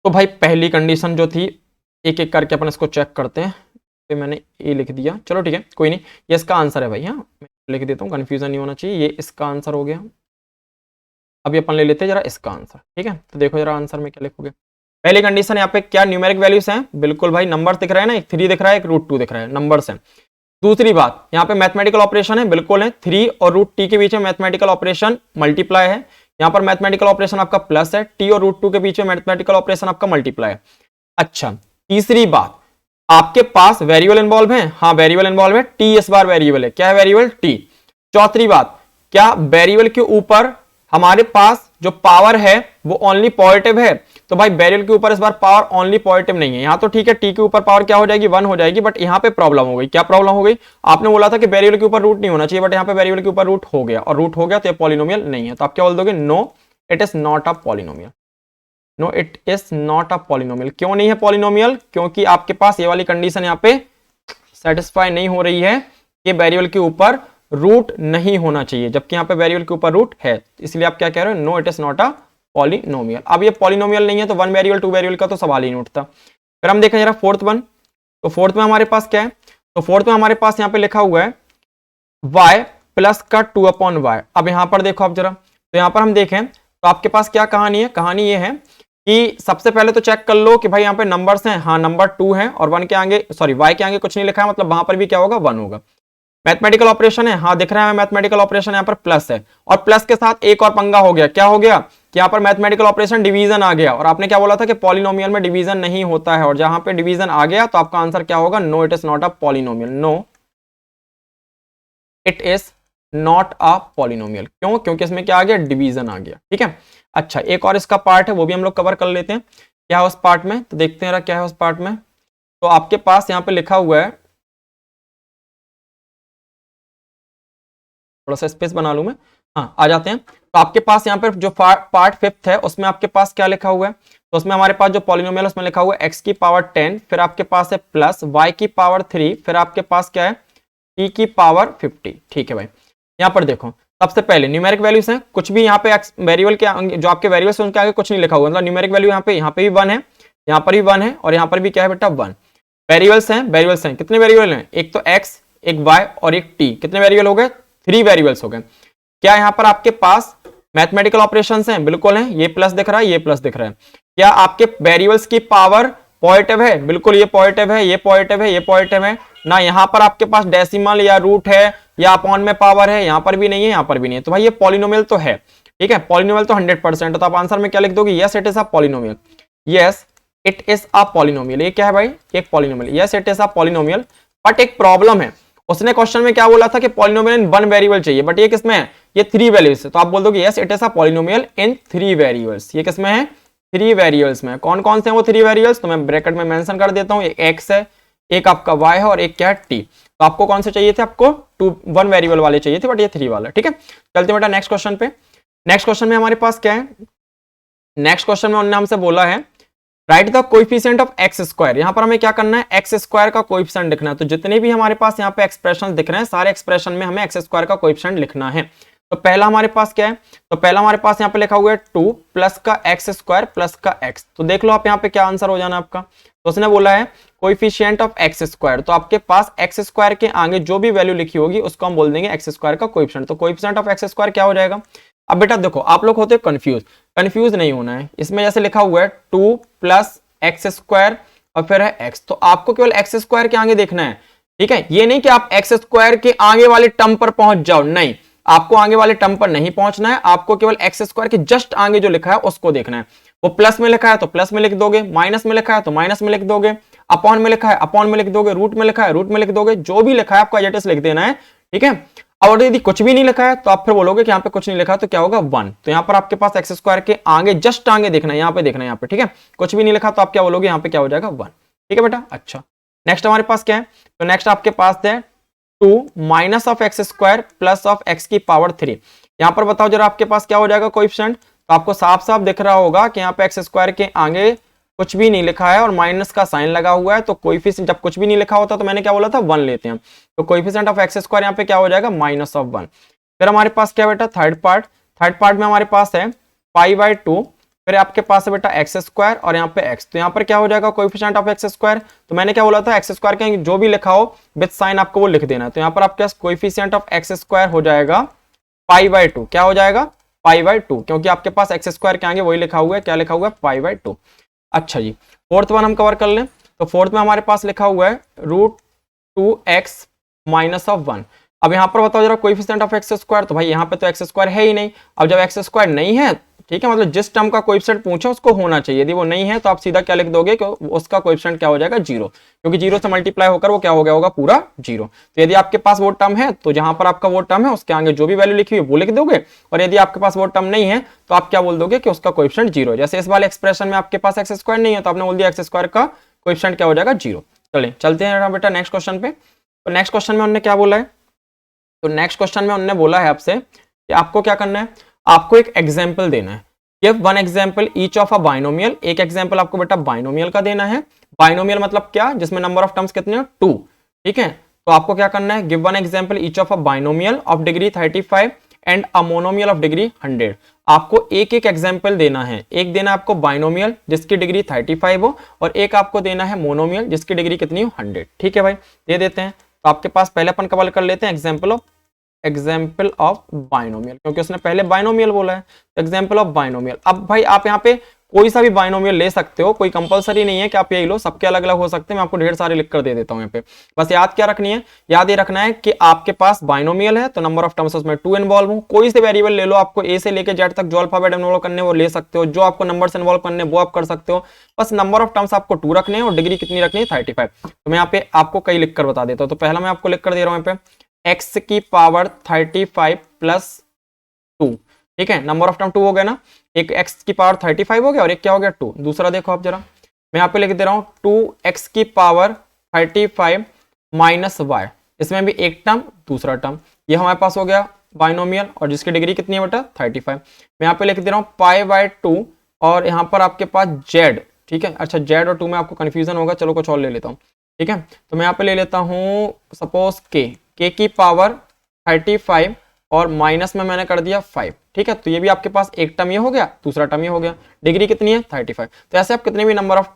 तो भाई पहली कंडीशन जो थी, एक एक करके अपन इसको चेक करते हैं। तो मैंने ए लिख दिया, चलो ठीक है कोई नहीं, ये इसका आंसर है भाई। हाँ मैं लिख देता हूँ, कंफ्यूजन नहीं होना चाहिए, ये इसका आंसर हो गया। अभी अपन ले लेते हैं जरा इसका आंसर, ठीक है। तो देखो जरा आंसर में क्या लिखोगे। पहली कंडीशन यहाँ पे क्या न्यूमेरिक वैल्यूज हैं, बिल्कुल भाई नंबर दिख रहा है ना, एक 3 दिख रहा है, एक √2 दिख रहा है, नंबर्स हैं। दूसरी बात यहाँ पे मैथमेटिकल ऑपरेशन है, बिल्कुल है, 3 और √t के बीच में मैथमेटिकल ऑपरेशन मल्टीप्लाई है। यहाँ पर मैथमेटिकल ऑपरेशन आपका प्लस है, t और √2 के बीच में मैथमेटिकल ऑपरेशन आपका मल्टीप्लाई है। अच्छा तीसरी बात, आपके पास वेरिएबल इन्वॉल्व है, हाँ वेरिएबल इन्वॉल्व है, टी इस बार वेरिएबल है, क्या है वेरिएबल, टी। चौथी बात, क्या वेरिएबल के ऊपर हमारे पास जो पावर है वो ओनली पॉजिटिव है, तो भाई वेरिएबल के ऊपर इस बार पावर ओनली पॉजिटिव नहीं है। यहां तो ठीक है टी के ऊपर पावर क्या हो जाएगी, 1 हो जाएगी, बट यहां पे प्रॉब्लम हो गई। क्या प्रॉब्लम हो गई, आपने बोला था कि वेरिएबल के ऊपर रूट नहीं होना चाहिए, बट यहां पे वेरिएबल के ऊपर रूट हो गया, और रूट हो गया तो ये पॉलिनोमियल नहीं है। तो आप क्या बोल दोगे, no it is not a polynomial, no it is not a polynomial. क्यों नहीं है पॉलिनोमियल, क्योंकि आपके पास ये वाली कंडीशन यहाँ पे सेटिस्फाई नहीं हो रही है कि वेरिएबल के ऊपर रूट नहीं होना चाहिए, जबकि यहाँ पे वेरिएबल के ऊपर रूट है, इसलिए आप क्या कह रहे हो, no it is not a polynomial. अब ये पॉलिनोमियल नहीं है तो 1 वेरिएबल 2 वेरिएबल का तो सवाल ही नहीं उठता। फिर हम देखें जरा फोर्थ वन, तो फोर्थ में हमारे पास क्या है, तो फोर्थ में हमारे पास यहाँ पे लिखा हुआ है y प्लस का 2/y। अब यहाँ पर देखो आप जरा, तो यहाँ पर हम देखें तो आपके पास क्या कहानी है, कहानी ये है कि सबसे पहले तो चेक कर लो कि भाई यहाँ पे नंबर्स हैं, हाँ नंबर 2 है, और 1 के आगे, सॉरी y के आगे कुछ नहीं लिखा है, मतलब वहां पर भी क्या होगा, 1 होगा। मैथमेटिकल ऑपरेशन है, हाँ दिख रहा है मैथमेटिकल ऑपरेशन यहाँ पर प्लस है, और प्लस के साथ एक और पंगा हो गया, क्या हो गया कि यहाँ पर मैथमेटिकल ऑपरेशन डिवीजन आ गया, और आपने क्या बोला था कि पॉलिनोमियल में डिवीजन नहीं होता है, और जहां पे डिवीजन आ गया तो आपका आंसर क्या होगा, no it is not a polynomial, no it is not a polynomial. क्यों, क्योंकि इसमें क्या आ गया, डिवीजन आ गया। ठीक है, अच्छा एक और इसका पार्ट है, वो भी हम लोग कवर कर लेते हैं, क्या है उस पार्ट में, तो देखते हैं क्या है उस पार्ट में। तो आपके पास यहाँ पे लिखा हुआ है, थोड़ा सा स्पेस बना लूं मैं, हाँ आ जाते हैं। तो आपके पास यहाँ पर जो पार्ट 5th है उसमें आपके पास क्या लिखा हुआ है, तो उसमें हमारे पास जो पॉलिनोमियल है उसमें लिखा हुआ है x की पावर 10, फिर आपके पास है प्लस y की पावर 3, फिर आपके पास क्या है t की पावर 50। ठीक है भाई, यहाँ पर देखो सबसे पहले न्यूमेरिक वैल्यूज हैं, कुछ भी यहाँ पे वेरिएबल के आगे, जो आपके वेरिएबल्स उनके आगे कुछ नहीं लिखा हुआ, मतलब न्यूमेरिक वैल्यू यहाँ पे भी 1 है, यहाँ पर भी 1 है, और यहाँ पर भी क्या है बेटा 1। वेरिएबल्स हैं, कितने वेरिएबल हैं, एक तो x, एक y और एक t, कितने वेरिएबल हो गए, 3 वेरिएबल्स हो गए। क्या यहाँ पर आपके पास मैथमेटिकल ऑपरेशंस हैं, बिल्कुल हैं, ये प्लस दिख रहा है, ये प्लस दिख रहा है। क्या आपके वेरिएबल्स की पावर पॉजिटिव है, बिल्कुल ये पॉजिटिव है, ये पॉजिटिव है, ये पॉजिटिव है ना। यहाँ पर आपके पास डेसिमल या रूट है या अपॉन में पावर है, यहाँ पर भी नहीं है, यहाँ पर भी नहीं है, तो भाई ये पॉलिनोमियल तो है। ठीक है, पॉलिनोमियल तो 100%। तो आप आंसर में क्या लिख दोगे, yes it is a polynomial, yes it is a polynomial. ये क्या है भाई, एक polynomial, yes it is a polynomial. But एक प्रॉब्लम है, उसने क्वेश्चन में क्या बोला था कि पॉलिनोमियल इन 1 वेरिएबल चाहिए, बट ये किसमें है, ये 3 वैल्यूज है। तो आप बोल दोगे yes it is a polynomial in 3 variables. ये किसमें है, 3 वेरिएबल्स में। कौन कौन से हैं वो 3 वेरिएबल्स, तो मैं ब्रैकेट में मेंशन कर देता हूं, एक x है, एक आपका y है, और एक क्या है t। तो आपको कौन से चाहिए थे, आपको 1 वेरिएबल वाले चाहिए थे, बट ये 3 वाला। ठीक है, चलते बेटा नेक्स्ट क्वेश्चन पे। नेक्स्ट क्वेश्चन में हमारे पास क्या है, नेक्स्ट क्वेश्चन में उन्होंने हमसे बोला है right the coefficient of x square. यहां पर हमें क्या करना है, एक्स स्क्वायर का कोएफिशिएंट लिखना है। तो जितने भी हमारे पास यहाँ पे एक्सप्रेशन दिख रहे हैं, सारे एक्सप्रेशन में हमें एक्स स्क्वायर का कोएफिशिएंट लिखना है। तो पहला हमारे पास क्या है, तो पहला हमारे पास यहाँ पे लिखा हुआ है 2 प्लस का एक्स स्क्वायर प्लस का एक्स। तो देख लो आप यहाँ पे क्या आंसर हो जाना आपका। तो उसने बोला है कोएफिशिएंट ऑफ एक्स स्क्वायर, तो आपके पास एक्स स्क्वायर के आगे जो भी वैल्यू लिखी होगी उसको हम बोल देंगे एक्स स्क्वायर का कोएफिशिएंट। तो कोएफिशिएंट ऑफ एक्स स्क्वायर क्या हो जाएगा। अब बेटा देखो आप लोग होते हो कंफ्यूज नहीं होना है। इसमें जैसे लिखा हुआ है 2 प्लस एक्स स्क्वायर और फिर है एक्स, तो आपको केवल एक्स स्क्वायर के आगे देखना है। ठीक है, ये नहीं कि आप एक्स स्क्वायर के आगे वाले टर्म पर पहुंच जाओ, नहीं, आपको आगे वाले टर्म पर नहीं पहुंचना है, आपको केवल एक्स स्क्वायर के जस्ट आगे जो लिखा है उसको देखना है। वो प्लस में लिखा है तो प्लस में लिख दोगे, माइनस में लिखा है तो माइनस में लिख दोगे, अपॉन में लिखा है अपॉन में लिख दोगे, रूट में लिखा है रूट में लिख दोगे, जो भी लिखा है आपको एज इट इज लिख देना है, ठीक है। और यदि कुछ भी नहीं लिखा है तो आप फिर बोलोगे कि यहाँ पे कुछ नहीं लिखा तो क्या होगा 1। तो यहाँ पर आपके पास एक्स स्क्वायर के आगे जस्ट आगे देखना है, यहाँ पे देखना है, यहाँ पे, ठीक है। कुछ भी नहीं लिखा तो आप क्या बोलोगे, यहाँ पे क्या हो जाएगा 1, ठीक है बेटा। अच्छा नेक्स्ट हमारे पास क्या है, तो नेक्स्ट आपके पास है 2 minus of x square plus of x की पावर 3। यहाँ पर बताओ जरा आपके पास क्या हो जाएगा कोएफिशिएंट, तो आपको साफ साफ दिख रहा होगा कि यहाँ पे एक्स स्क्वायर के आगे कुछ भी नहीं लिखा है और माइनस का साइन लगा हुआ है, तो कोएफिशिएंट जब कुछ भी नहीं लिखा होता तो मैंने क्या बोला था 1 लेते हैं, तो कोएफिशिएंट ऑफ एक्स स्क्वायर यहाँ पे क्या हो जाएगा -1। फिर हमारे पास क्या बेटा थर्ड पार्ट में हमारे पास है π/2, फिर आपके पास है बेटा एक्स स्क्वायर और यहाँ पे एक्स, तो यहाँ पर क्या हो जाएगा कोएफिशिएंट ऑफ एक्स स्क्वायर, तो मैंने क्या बोला था एक्स स्क्वायर के जो भी लिखा हो विद साइन आपको वो लिख देना है, तो यहाँ पर आपके पास कोएफिशिएंट ऑफ एक्स स्क्वायर हो जाएगा π/2। क्या हो जाएगा π/2, क्योंकि आपके पास एक्स स्क्वायर के आगे वही लिखा हुआ है, क्या लिखा हुआ है π/2। अच्छा जी फोर्थ वन हम कवर कर लें, तो फोर्थ में हमारे पास लिखा हुआ है √2x - 1। अब यहाँ पर बताओ जरा कोएफिशिएंट ऑफ एक्स स्क्वायर, तो भाई यहाँ पे तो एक्स स्क्वायर है ही नहीं। अब जब एक्स स्क्वायर नहीं है, ठीक है, मतलब जिस टर्म का कोएफिशिएंट पूछा उसको होना चाहिए, यदि वो नहीं है तो आप सीधा क्या लिख दोगे कि उसका कोएफिशिएंट क्या हो जाएगा 0, क्योंकि 0 से मल्टीप्लाई होकर वो क्या हो गया होगा पूरा 0। तो यदि आपके पास वो टर्म है तो जहां पर आपका वो टर्म है उसके आगे जो भी वैल्यू लिखी हुई है वो लिख दोगे, और यदि आपके पास वो टर्म नहीं है तो आप क्या बोल दोगे कि उसका कोएफिशिएंट 0 है। जैसे इस वाले एक्सप्रेशन में आपके पास एक्स स्क्वायर नहीं है तो आपने बोल दिया एक्स स्क्वायर का कोएफिशिएंट क्या हो जाएगा 0। चलते हैं बेटा नेक्स्ट क्वेश्चन पे। तो नेक्स्ट क्वेश्चन में उन्होंने क्या बोला है, तो नेक्स्ट क्वेश्चन में उन्होंने बोला है आपसे कि आपको क्या करना है, आपको एक एग्जाम्पल देना है। Give one example each of a binomial, एक एग्जाम्पल आपको बेटा बाइनोमियल का देना है। बाइनोमियल मतलब क्या, जिसमें नंबर ऑफ टर्म्स कितने हैं 2, ठीक है। तो आपको क्या करना है, give one example each of a binomial of degree 35 and a monomial of degree 100। आपको एक एक एग्जाम्पल देना है, एक देना आपको बाइनोमियल जिसकी डिग्री 35 हो, और एक आपको देना है मोनोमियल जिसकी डिग्री कितनी हो 100, ठीक है भाई, दे देते हैं। तो आपके पास पहले अपन कवर कर लेते हैं एग्जाम्पल ऑफ बाइनोमियल, क्योंकि उसने पहले बाइनोमियल बोला है, एग्जाम्पल ऑफ बाइनोमियल। अब भाई आप यहाँ पे कोई सा भी बाइनोमियल ले सकते हो, कोई कंपलसरी नहीं है कि आप यही लो, सबके अलग अलग हो सकते हैं। मैं आपको ढेर सारे लिख कर दे देता हूँ यहाँ पे, बस याद क्या रखनी है, याद ये रखना है कि आपके पास बाइनोमियल है तो नंबर ऑफ टर्म्स उसमें 2 इन्वॉल्व हो। कोई से वेरिएबल ले लो, आपको ए से लेकर जेड तक जो अल्फाबेट इन्वॉल्व करने वो ले सकते हो, जो आपको नंबर से इन्वॉल्व करने वो आप कर सकते हो, बस नंबर ऑफ टर्म्स आपको 2 रखने हैं और डिग्री कितनी रखनी है 35। तो मैं यहाँ पे आपको कई लिख कर बता देता हूँ। तो पहला मैं आपको लिख कर दे रहा हूँ यहाँ पे x की पावर 35 प्लस 2, ठीक है, नंबर ऑफ टर्म 2 हो गया ना, एक x की पावर 35 हो गया और एक क्या हो गया 2। दूसरा देखो आप जरा, मैं यहाँ पे लिख दे रहा हूँ 2x की पावर 35 माइनस y, इसमें भी एक टर्म दूसरा टर्म, ये हमारे पास हो गया बाइनोमियल और जिसकी डिग्री कितनी है बेटा 35। मैं यहाँ पे लिख दे रहा हूँ π/2 और यहाँ पर आपके पास z, ठीक है। अच्छा z और 2 में आपको कंफ्यूजन होगा, चलो कुछ और ले लेता हूँ, ठीक है। तो मैं यहाँ पे ले लेता हूँ सपोज k की पावर 35 और माइनस में मैंने कर दिया 5, ठीक है। तो ये भी आपके पास एक टर्म ये हो गया, दूसरा टर्म ये हो गया, डिग्री कितनी है 35। तो ऐसे आप कितने भी नंबर ऑफ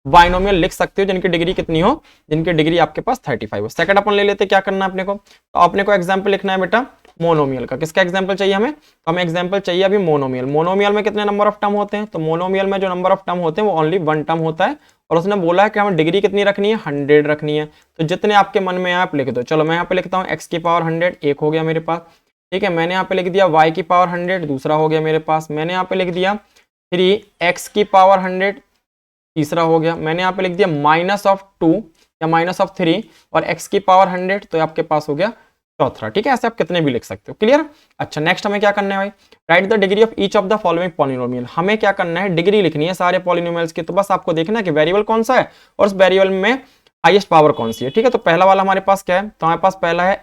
बाइनोमियल लिख सकते हो जिनकी डिग्री कितनी हो, जिनकी डिग्री आपके पास 35 हो। सेकंड अपन ले लेते क्या करना है अपने को, तो अपने को एग्जाम्पल लिखना है बेटा मोनोमियल का। किसका एग्जाम्पल चाहिए हमें, तो हमें एग्जाम्पल चाहिए अभी मोनोमियल। मोनोमियल में कितने नंबर ऑफ टर्म होते हैं, तो मोनोमियल में जो नंबर ऑफ टर्म होते हैं वो ओनली 1 टर्म होता है, और उसने बोला है कि हमें डिग्री कितनी रखनी है 100 रखनी है। तो जितने आपके मन में आप लिख दो। चलो मैं यहाँ पे लिखता हूँ x की पावर 100, एक हो गया मेरे पास, ठीक है। मैंने यहाँ पे लिख दिया y की पावर 100, दूसरा हो गया मेरे पास। मैंने यहाँ पे लिख दिया 3x की पावर 100, तीसरा हो गया। मैंने यहाँ पे लिख दिया -2 या -3 और x की पावर 100, तो आपके पास हो गया चौथा, ठीक है। ऐसे आप कितने भी लिख सकते हो, क्लियर। अच्छा नेक्स्ट हमें क्या करना है भाई, right the degree of each of the following polynomial. हमें क्या करना है, डिग्री लिखनी है सारे पॉलिनोमियल्स की। तो बस आपको देखना है कि वेरिएबल कौन सा है और उस वेरिएबल में हाईएस्ट पावर कौन सी है, ठीक है। तो पहला वाला हमारे पास क्या है, तो हमारे पास पहला है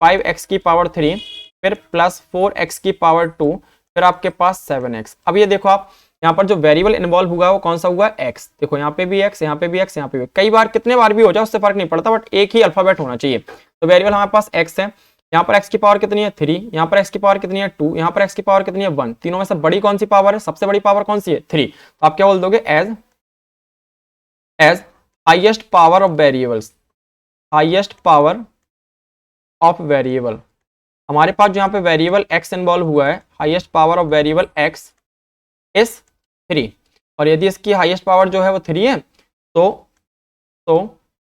5x की पावर 3, फिर प्लस 4x की पावर 2, फिर आपके पास 7x। अब ये देखो आप यहाँ पर जो वेरिएबल इन्वॉल्व हुआ है वो कौन सा हुआ है x। देखो यहाँ पे भी x, यहाँ पे भी x, यहाँ पे भी, कई बार कितने बार भी हो जाए उससे फर्क नहीं पड़ता, बट एक ही अल्फाबेट होना चाहिए। तो वेरिएबल हमारे पास x है, यहाँ पर x की पावर कितनी है 3, यहाँ पर x की पावर कितनी है 2, यहाँ पर x की पावर कितनी है 1। तीनों में से बड़ी कौन सी पावर है, सबसे बड़ी पावर कौन सी है 3। तो आप क्या बोल दोगे, as highest power of variables, highest power of variable. हमारे पास जो यहाँ पे वेरिएबल x इन्वॉल्व हुआ है, highest power of variable x is 3, और यदि इसकी हाईएस्ट पावर जो है वो 3 है तो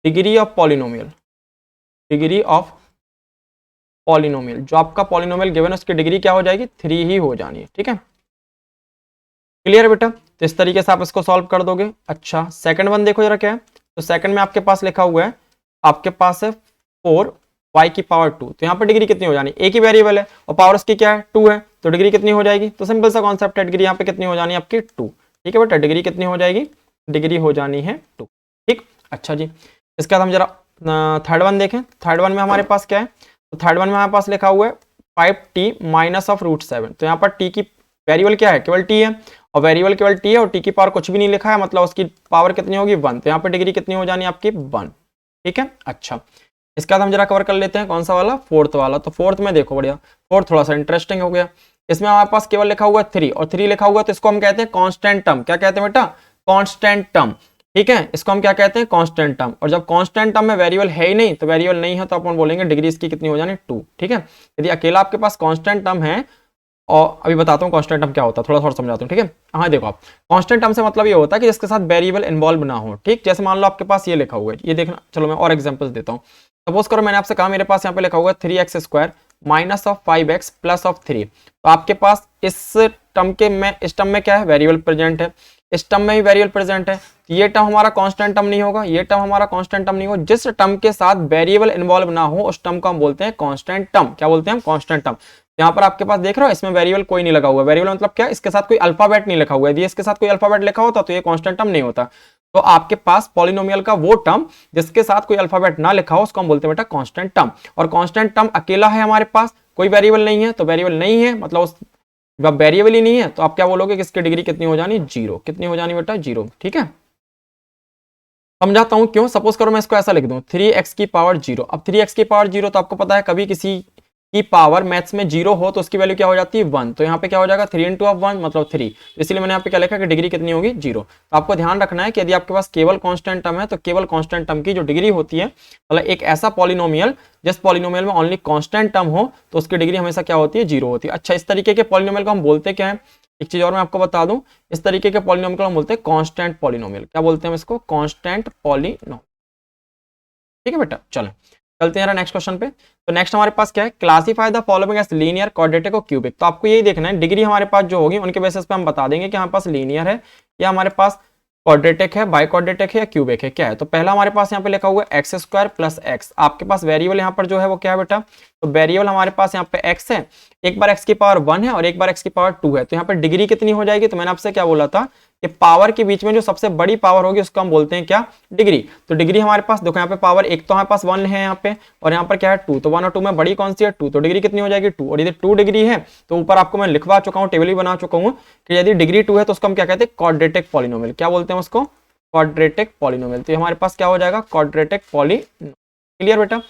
degree of polynomial, degree of polynomial, जो आपका पॉलिनोमियल गिवन है उसकी डिग्री क्या हो जाएगी, 3 ही हो जानी है। ठीक है, क्लियर बेटा। तो इस तरीके से आप इसको सॉल्व कर दोगे। अच्छा, सेकंड वन देखो जरा क्या है। तो सेकंड में आपके पास लिखा हुआ है, आपके पास है 4y की पावर 2, तो यहाँ पर डिग्री कितनी हो जानी, एक ही वेरिएबल है और पावर उसकी क्या है 2 है, तो डिग्री कितनी हो जाएगी, तो सिंपल सा कॉन्सेप्ट है, डिग्री यहाँ पे कितनी हो जानी है आपकी 2। ठीक है बेटा, डिग्री कितनी हो जाएगी, डिग्री हो जानी है 2। ठीक, अच्छा जी, इसके बाद हम जरा थर्ड वन देखें। थर्ड वन में हमारे पास क्या है, तो थर्ड वन में हमारे पास लिखा हुआ है 5t माइनस ऑफ √7, तो यहाँ पर t की वेरिएबल क्या है, केवल t है, और वेरिएबल केवल t है और t की पावर कुछ भी नहीं लिखा है, मतलब उसकी पावर कितनी होगी 1, तो यहाँ पर डिग्री कितनी हो जानी है आपकी 1। ठीक है, अच्छा, इसके बाद हम जरा कवर कर लेते हैं कौन सा वाला, फोर्थ वाला। तो फोर्थ में देखो बढ़िया, फोर्थ थोड़ा सा इंटरेस्टिंग हो गया। इसमें हमारे पास केवल लिखा हुआ है 3 और 3 लिखा हुआ है, तो इसको हम कहते हैं कांस्टेंट टर्म। क्या कहते हैं बेटा, कांस्टेंट टर्म। ठीक है, इसको हम क्या कहते हैं, कांस्टेंट टर्म। और जब कांस्टेंट टर्म में वेरिएबल है ही नहीं, तो वेरिएबल नहीं है तो अपन बोलेंगे डिग्री इसकी कितनी हो जानी 2। ठीक है, यदि अकेला आपके पास कांस्टेंट टर्म है, और अभी बताता हूँ कांस्टेंट टर्म क्या होता है, थोड़ा थोड़ा समझाता हूँ। ठीक है, हाँ देखो आप, कांस्टेंट टर्म से मतलब ये होता है कि जिसके साथ वेरिएबल इन्वॉल्व ना हो। ठीक, जैसे मान लो आपके पास ये लिखा हुआ है, ये देखना, चलो मैं और एग्जांपल्स देता हूँ। सपोज करो मैंने आपसे कहा मेरे पास यहाँ पे लिखा हुआ है 3x² minus of 5x plus of 3, तो आपके पास इस टर्म में क्या है, वेरिएबल प्रेजेंट है, इस टर्म में भी वेरिएबल प्रेजेंट है, ये टर्म हमारा कांस्टेंट टर्म नहीं होगा, ये टर्म हमारा कांस्टेंट टर्म नहीं होगा। जिस टर्म के साथ वेरिएबल इन्वॉल्व ना हो उस टर्म को हम बोलते हैं कांस्टेंट टर्म। क्या बोलते हैं हम, कांस्टेंट टर्म। यहाँ पर आपके पास देख रहे हो, इसमें वेरिएबल कोई नहीं लगा हुआ, वेरिएबल मतलब क्या, इसके साथ कोई अल्फाबेट नहीं लिखा हुआ है, यदि इसके साथ कोई अल्फाबेट लिखा होता तो ये कांस्टेंट टर्म नहीं होता। तो आपके पास पॉलिनोमियल का वो टर्म जिसके साथ कोई अल्फाबेट ना लिखा हो उसको हम बोलते हैं बेटा कांस्टेंट टर्म। और कांस्टेंट टर्म अकेला है हमारे पास, कोई वेरिएबल नहीं है, तो वेरिएबल नहीं है मतलब उस जब वेरिएबल ही नहीं है तो आप क्या बोलोगे कि इसकी डिग्री कितनी हो जानी, 0। कितनी हो जानी बेटा, 0। ठीक है, समझाता हूं क्यों। सपोज करो मैं इसको ऐसा लिख दूं 3x की पावर 0। अब 3x की पावर 0, तो आपको पता है कभी किसी की पावर मैथ्स में 0 हो तो उसकी वैल्यू क्या हो जाती है 1, तो यहाँ पे क्या हो जाएगा 3 इंटू 1 मतलब 3, तो इसलिए मैंने यहाँ पे क्या लिखा कि डिग्री कितनी होगी 0। तो आपको ध्यान रखना है कि यदि आपके पास केवल कांस्टेंट टर्म है तो केवल कांस्टेंट टर्म की जो डिग्री होती है, मतलब एक ऐसा पॉलिनोमियल जिस पॉलिनोमियल में ओनली कांस्टेंट टर्म हो तो उसकी डिग्री हमेशा क्या होती है, 0 होती है। अच्छा, इस तरीके के पॉलिनोमियल को हम बोलते क्या है, एक चीज और मैं आपको बता दूं, इस तरीके के पॉलिनोमियल को हम बोलते हैं कांस्टेंट पॉलिनोमियल। क्या बोलते हैं इसको, कांस्टेंट पॉलिनोमियल। ठीक है बेटा, चलो चलते हैं नेक्स्ट क्वेश्चन पे। तो नेक्स्ट हमारे पास क्या है, classify the following as linear, quadratic और क्यूबिक। तो आपको यही देखना है, डिग्री हमारे पास जो होगी उनके बेसिस पे हम बता देंगे कि हमारे पास लीनियर है या हमारे पास क्वाड्रेटिक है, बाई क्वाड्रेटिक है या क्यूबिक है, क्या है। तो पहला हमारे पास यहाँ पे लिखा हुआ है x² प्लस x। आपके पास वेरिएबल यहाँ पर जो है वो क्या है बेटा, तो वेरिएबल हमारे पास यहाँ पे x है, एक बार x की पावर 1 है और एक बार x की पावर 2 है, तो यहाँ पर डिग्री कितनी हो जाएगी, तो मैंने आपसे क्या बोला था कि पावर के बीच में जो सबसे बड़ी पावर होगी उसको हम बोलते हैं क्या, डिग्री। तो डिग्री हमारे पास देखो यहाँ पे पावर एक तो हमारे पास 1 है यहाँ पे, और यहाँ पर क्या है 2, तो 1 और 2 में बड़ी कौन सी है 2, तो डिग्री कितनी हो जाएगी 2। और यदि 2 डिग्री है तो ऊपर आपको मैं लिखवा चुका हूँ, टेबल भी बना चुका हूँ कि यदि डिग्री 2 है तो उसको हम क्या कहते हैं, क्वाड्रेटिक पॉलिनोमियल। क्या बोलते हैं उसको, क्वाड्रेटिक पॉलिनोमियल। तो हमारे पास क्या हो जाएगा, क्वाड्रेटिक पॉलिनोमियल। क्लियर बेटा।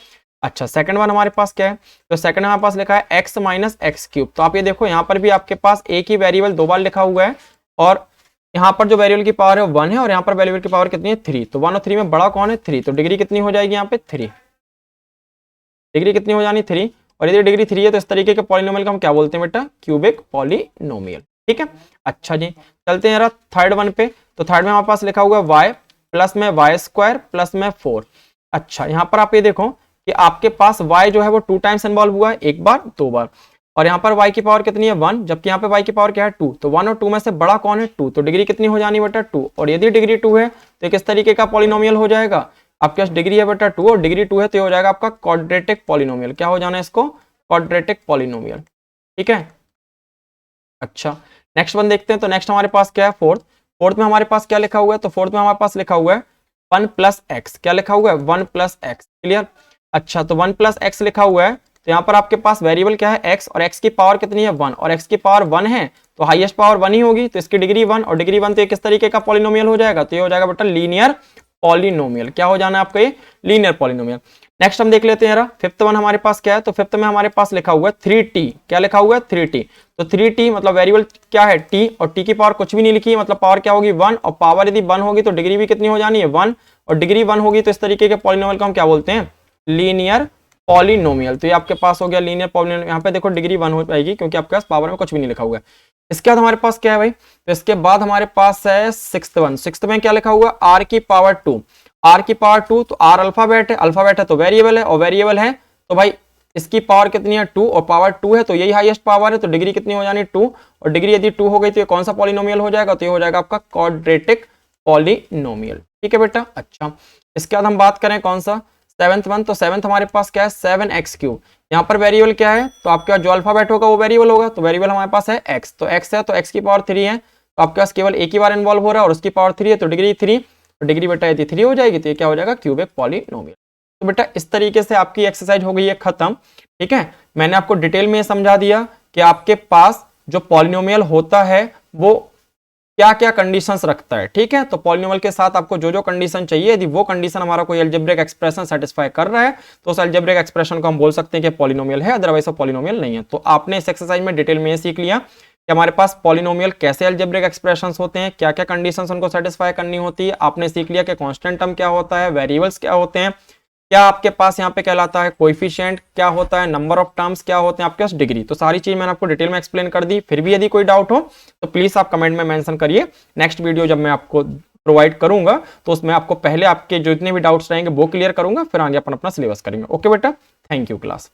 अच्छा, सेकंड वन हमारे पास क्या है, तो सेकंड हमारे पास लिखा है x माइनस एक्स क्यूब। तो आप ये देखो यहाँ पर भी आपके पास एक ही वेरिएबल 2 बार लिखा हुआ है, और यहाँ पर जो वेरिएबल की पावर है 1 है और यहाँ पर वेरिएबल की पावर कितनी है 3, तो 1 और 3 में बड़ा कौन है 3, तो डिग्री कितनी हो जाएगी यहाँ पे 3, डिग्री कितनी हो जानी 3। और यदि डिग्री 3 है तो इस तरीके के पॉलिनोमियल को हम क्या बोलते हैं बेटा, क्यूबिक पॉलिनोमियल। ठीक है, अच्छा जी, चलते हैं थर्ड वन पे। तो थर्ड में हमारे पास लिखा हुआ है y प्लस में y² प्लस में 4। अच्छा, यहाँ पर आप ये देखो कि आपके पास y जो है वो 2 टाइम्स इन्वॉल्व हुआ है, एक बार 2 बार, और यहाँ पर y की पावर कितनी है 1, जबकि यहाँ पे y की पावर क्या है 2, तो 1 और 2 में से बड़ा कौन है 2, तो डिग्री कितनी हो जानी बेटा 2। और यदि डिग्री 2 है तो किस तरीके का पॉलिनोमियल हो जाएगा, आपके पास डिग्री है बेटा 2 और डिग्री 2 है तो ये हो जाएगा आपका क्वाड्रेटिक पॉलिनोमियल। क्या हो जाना है इसको, क्वाड्रेटिक पॉलिनोमियल। ठीक है, अच्छा नेक्स्ट वन देखते हैं। तो नेक्स्ट हमारे पास क्या है, फोर्थ में हमारे पास क्या लिखा हुआ है, तो फोर्थ में हमारे पास लिखा हुआ है 1 प्लस एक्स। क्या लिखा हुआ है, 1 प्लस एक्स। क्लियर। अच्छा, तो 1 प्लस एक्स लिखा हुआ है, तो यहाँ पर आपके पास वेरिएबल क्या है x, और x की पावर कितनी है 1, और x की पावर 1 है तो हाईएस्ट पावर 1 ही होगी, तो इसकी डिग्री 1, और डिग्री 1 तो ये किस तरीके का पॉलिनोमियल हो जाएगा, तो ये हो जाएगा बेटा लीनियर पॉलिनोमियल। क्या हो जाना है आपका, ये लीनियर पॉलिनोमियल। नेक्स्ट हम देख लेते हैं यार, फिफ्थ वन हमारे पास क्या है, तो फिफ्थ में हमारे पास लिखा हुआ है 3t। क्या लिखा हुआ है 3t, तो 3t मतलब वेरिएबल क्या है t, और t की पावर कुछ भी नहीं लिखी है, मतलब पावर क्या होगी 1, और पावर यदि 1 होगी तो डिग्री भी कितनी हो जानी है 1, और डिग्री 1 होगी तो इस तरीके के पॉलिनोमियल को हम क्या बोलते हैं, लीनियर पॉलिनोमियल। तो ये आपके पास हो गया लीनियर पॉलिनोमियल। यहाँ पे देखो डिग्री 1 हो पाएगी क्योंकि आपके पास पावर में कुछ भी नहीं लिखा हुआ है। इसके बाद हमारे पास क्या है भाई, तो इसके बाद हमारे पास है सिक्स्थ वन। सिक्स्थ में क्या लिखा हुआ है, r की पावर 2। r की पावर 2, तो r अल्फाबेट है, अल्फाबेट है तो वेरिएबल है, और वेरिएबल है तो भाई इसकी पावर कितनी है 2 और पावर 2 है तो यही हाईएस्ट पावर है, तो डिग्री कितनी हो जानी 2, और डिग्री यदि 2 हो गई तो ये कौन सा पॉलिनोमियल हो जाएगा, तो ये हो जाएगा आपका क्वाड्रेटिक पॉलिनोमियल। ठीक है बेटा। अच्छा, इसके बाद हम बात करें कौन सा 7th वन, तो 7th हमारे पास क्या है 7x3। यहाँ पर वेरिएबल क्या है, तो आपके पास जो अल्फाबेट होगा वो वेरिएबल होगा, तो वेरिएबल हमारे पास है x, तो x है तो x की पावर 3 है, तो आपके पास केवल एक ही बार इन्वॉल्व हो रहा है और उसकी पावर 3 है, तो डिग्री 3, तो डिग्री बेटा यदि 3 हो जाएगी तो ये क्या हो जाएगा क्यूबिक पॉलिनोमियल। तो बेटा इस तरीके से आपकी एक्सरसाइज हो गई है खत्म। ठीक है, मैंने आपको डिटेल में समझा दिया कि आपके पास जो पॉलिनोमियल होता है वो क्या क्या कंडीशंस रखता है। ठीक है, तो पॉलिनोमियल के साथ आपको जो जो कंडीशन चाहिए, यदि वो कंडीशन हमारा कोई अलजेब्रिक एक्सप्रेशन सेटिस्फाई कर रहा है तो उस अलजेब्रिक एक्सप्रेशन को हम बोल सकते हैं कि पॉलिनोमियल है, अदरवाइज वो पॉलिनोमियल नहीं है। तो आपने इस एक्सरसाइज में डिटेल में ये सीख लिया कि हमारे पास पॉलिनोमियल कैसे अलजेब्रिक एक्सप्रेशंस होते हैं, क्या क्या कंडीशंस उनको सेटिस्फाई करनी होती है। आपने सीख लिया कि कांस्टेंट टर्म क्या होता है, वेरिएबल्स क्या होते हैं, क्या आपके पास यहाँ पे कहलाता है कोएफिशिएंट क्या होता है, नंबर ऑफ टर्म्स क्या होते हैं, आपके पास डिग्री। तो सारी चीज मैंने आपको डिटेल में एक्सप्लेन कर दी। फिर भी यदि कोई डाउट हो तो प्लीज आप कमेंट में मेंशन करिए। नेक्स्ट वीडियो जब मैं आपको प्रोवाइड करूंगा तो उसमें आपको पहले आपके जितने भी डाउट्स रहेंगे वो क्लियर करूंगा, फिर आगे अपन अपना सिलेबस करेंगे। ओके बेटा, थैंक यू क्लास।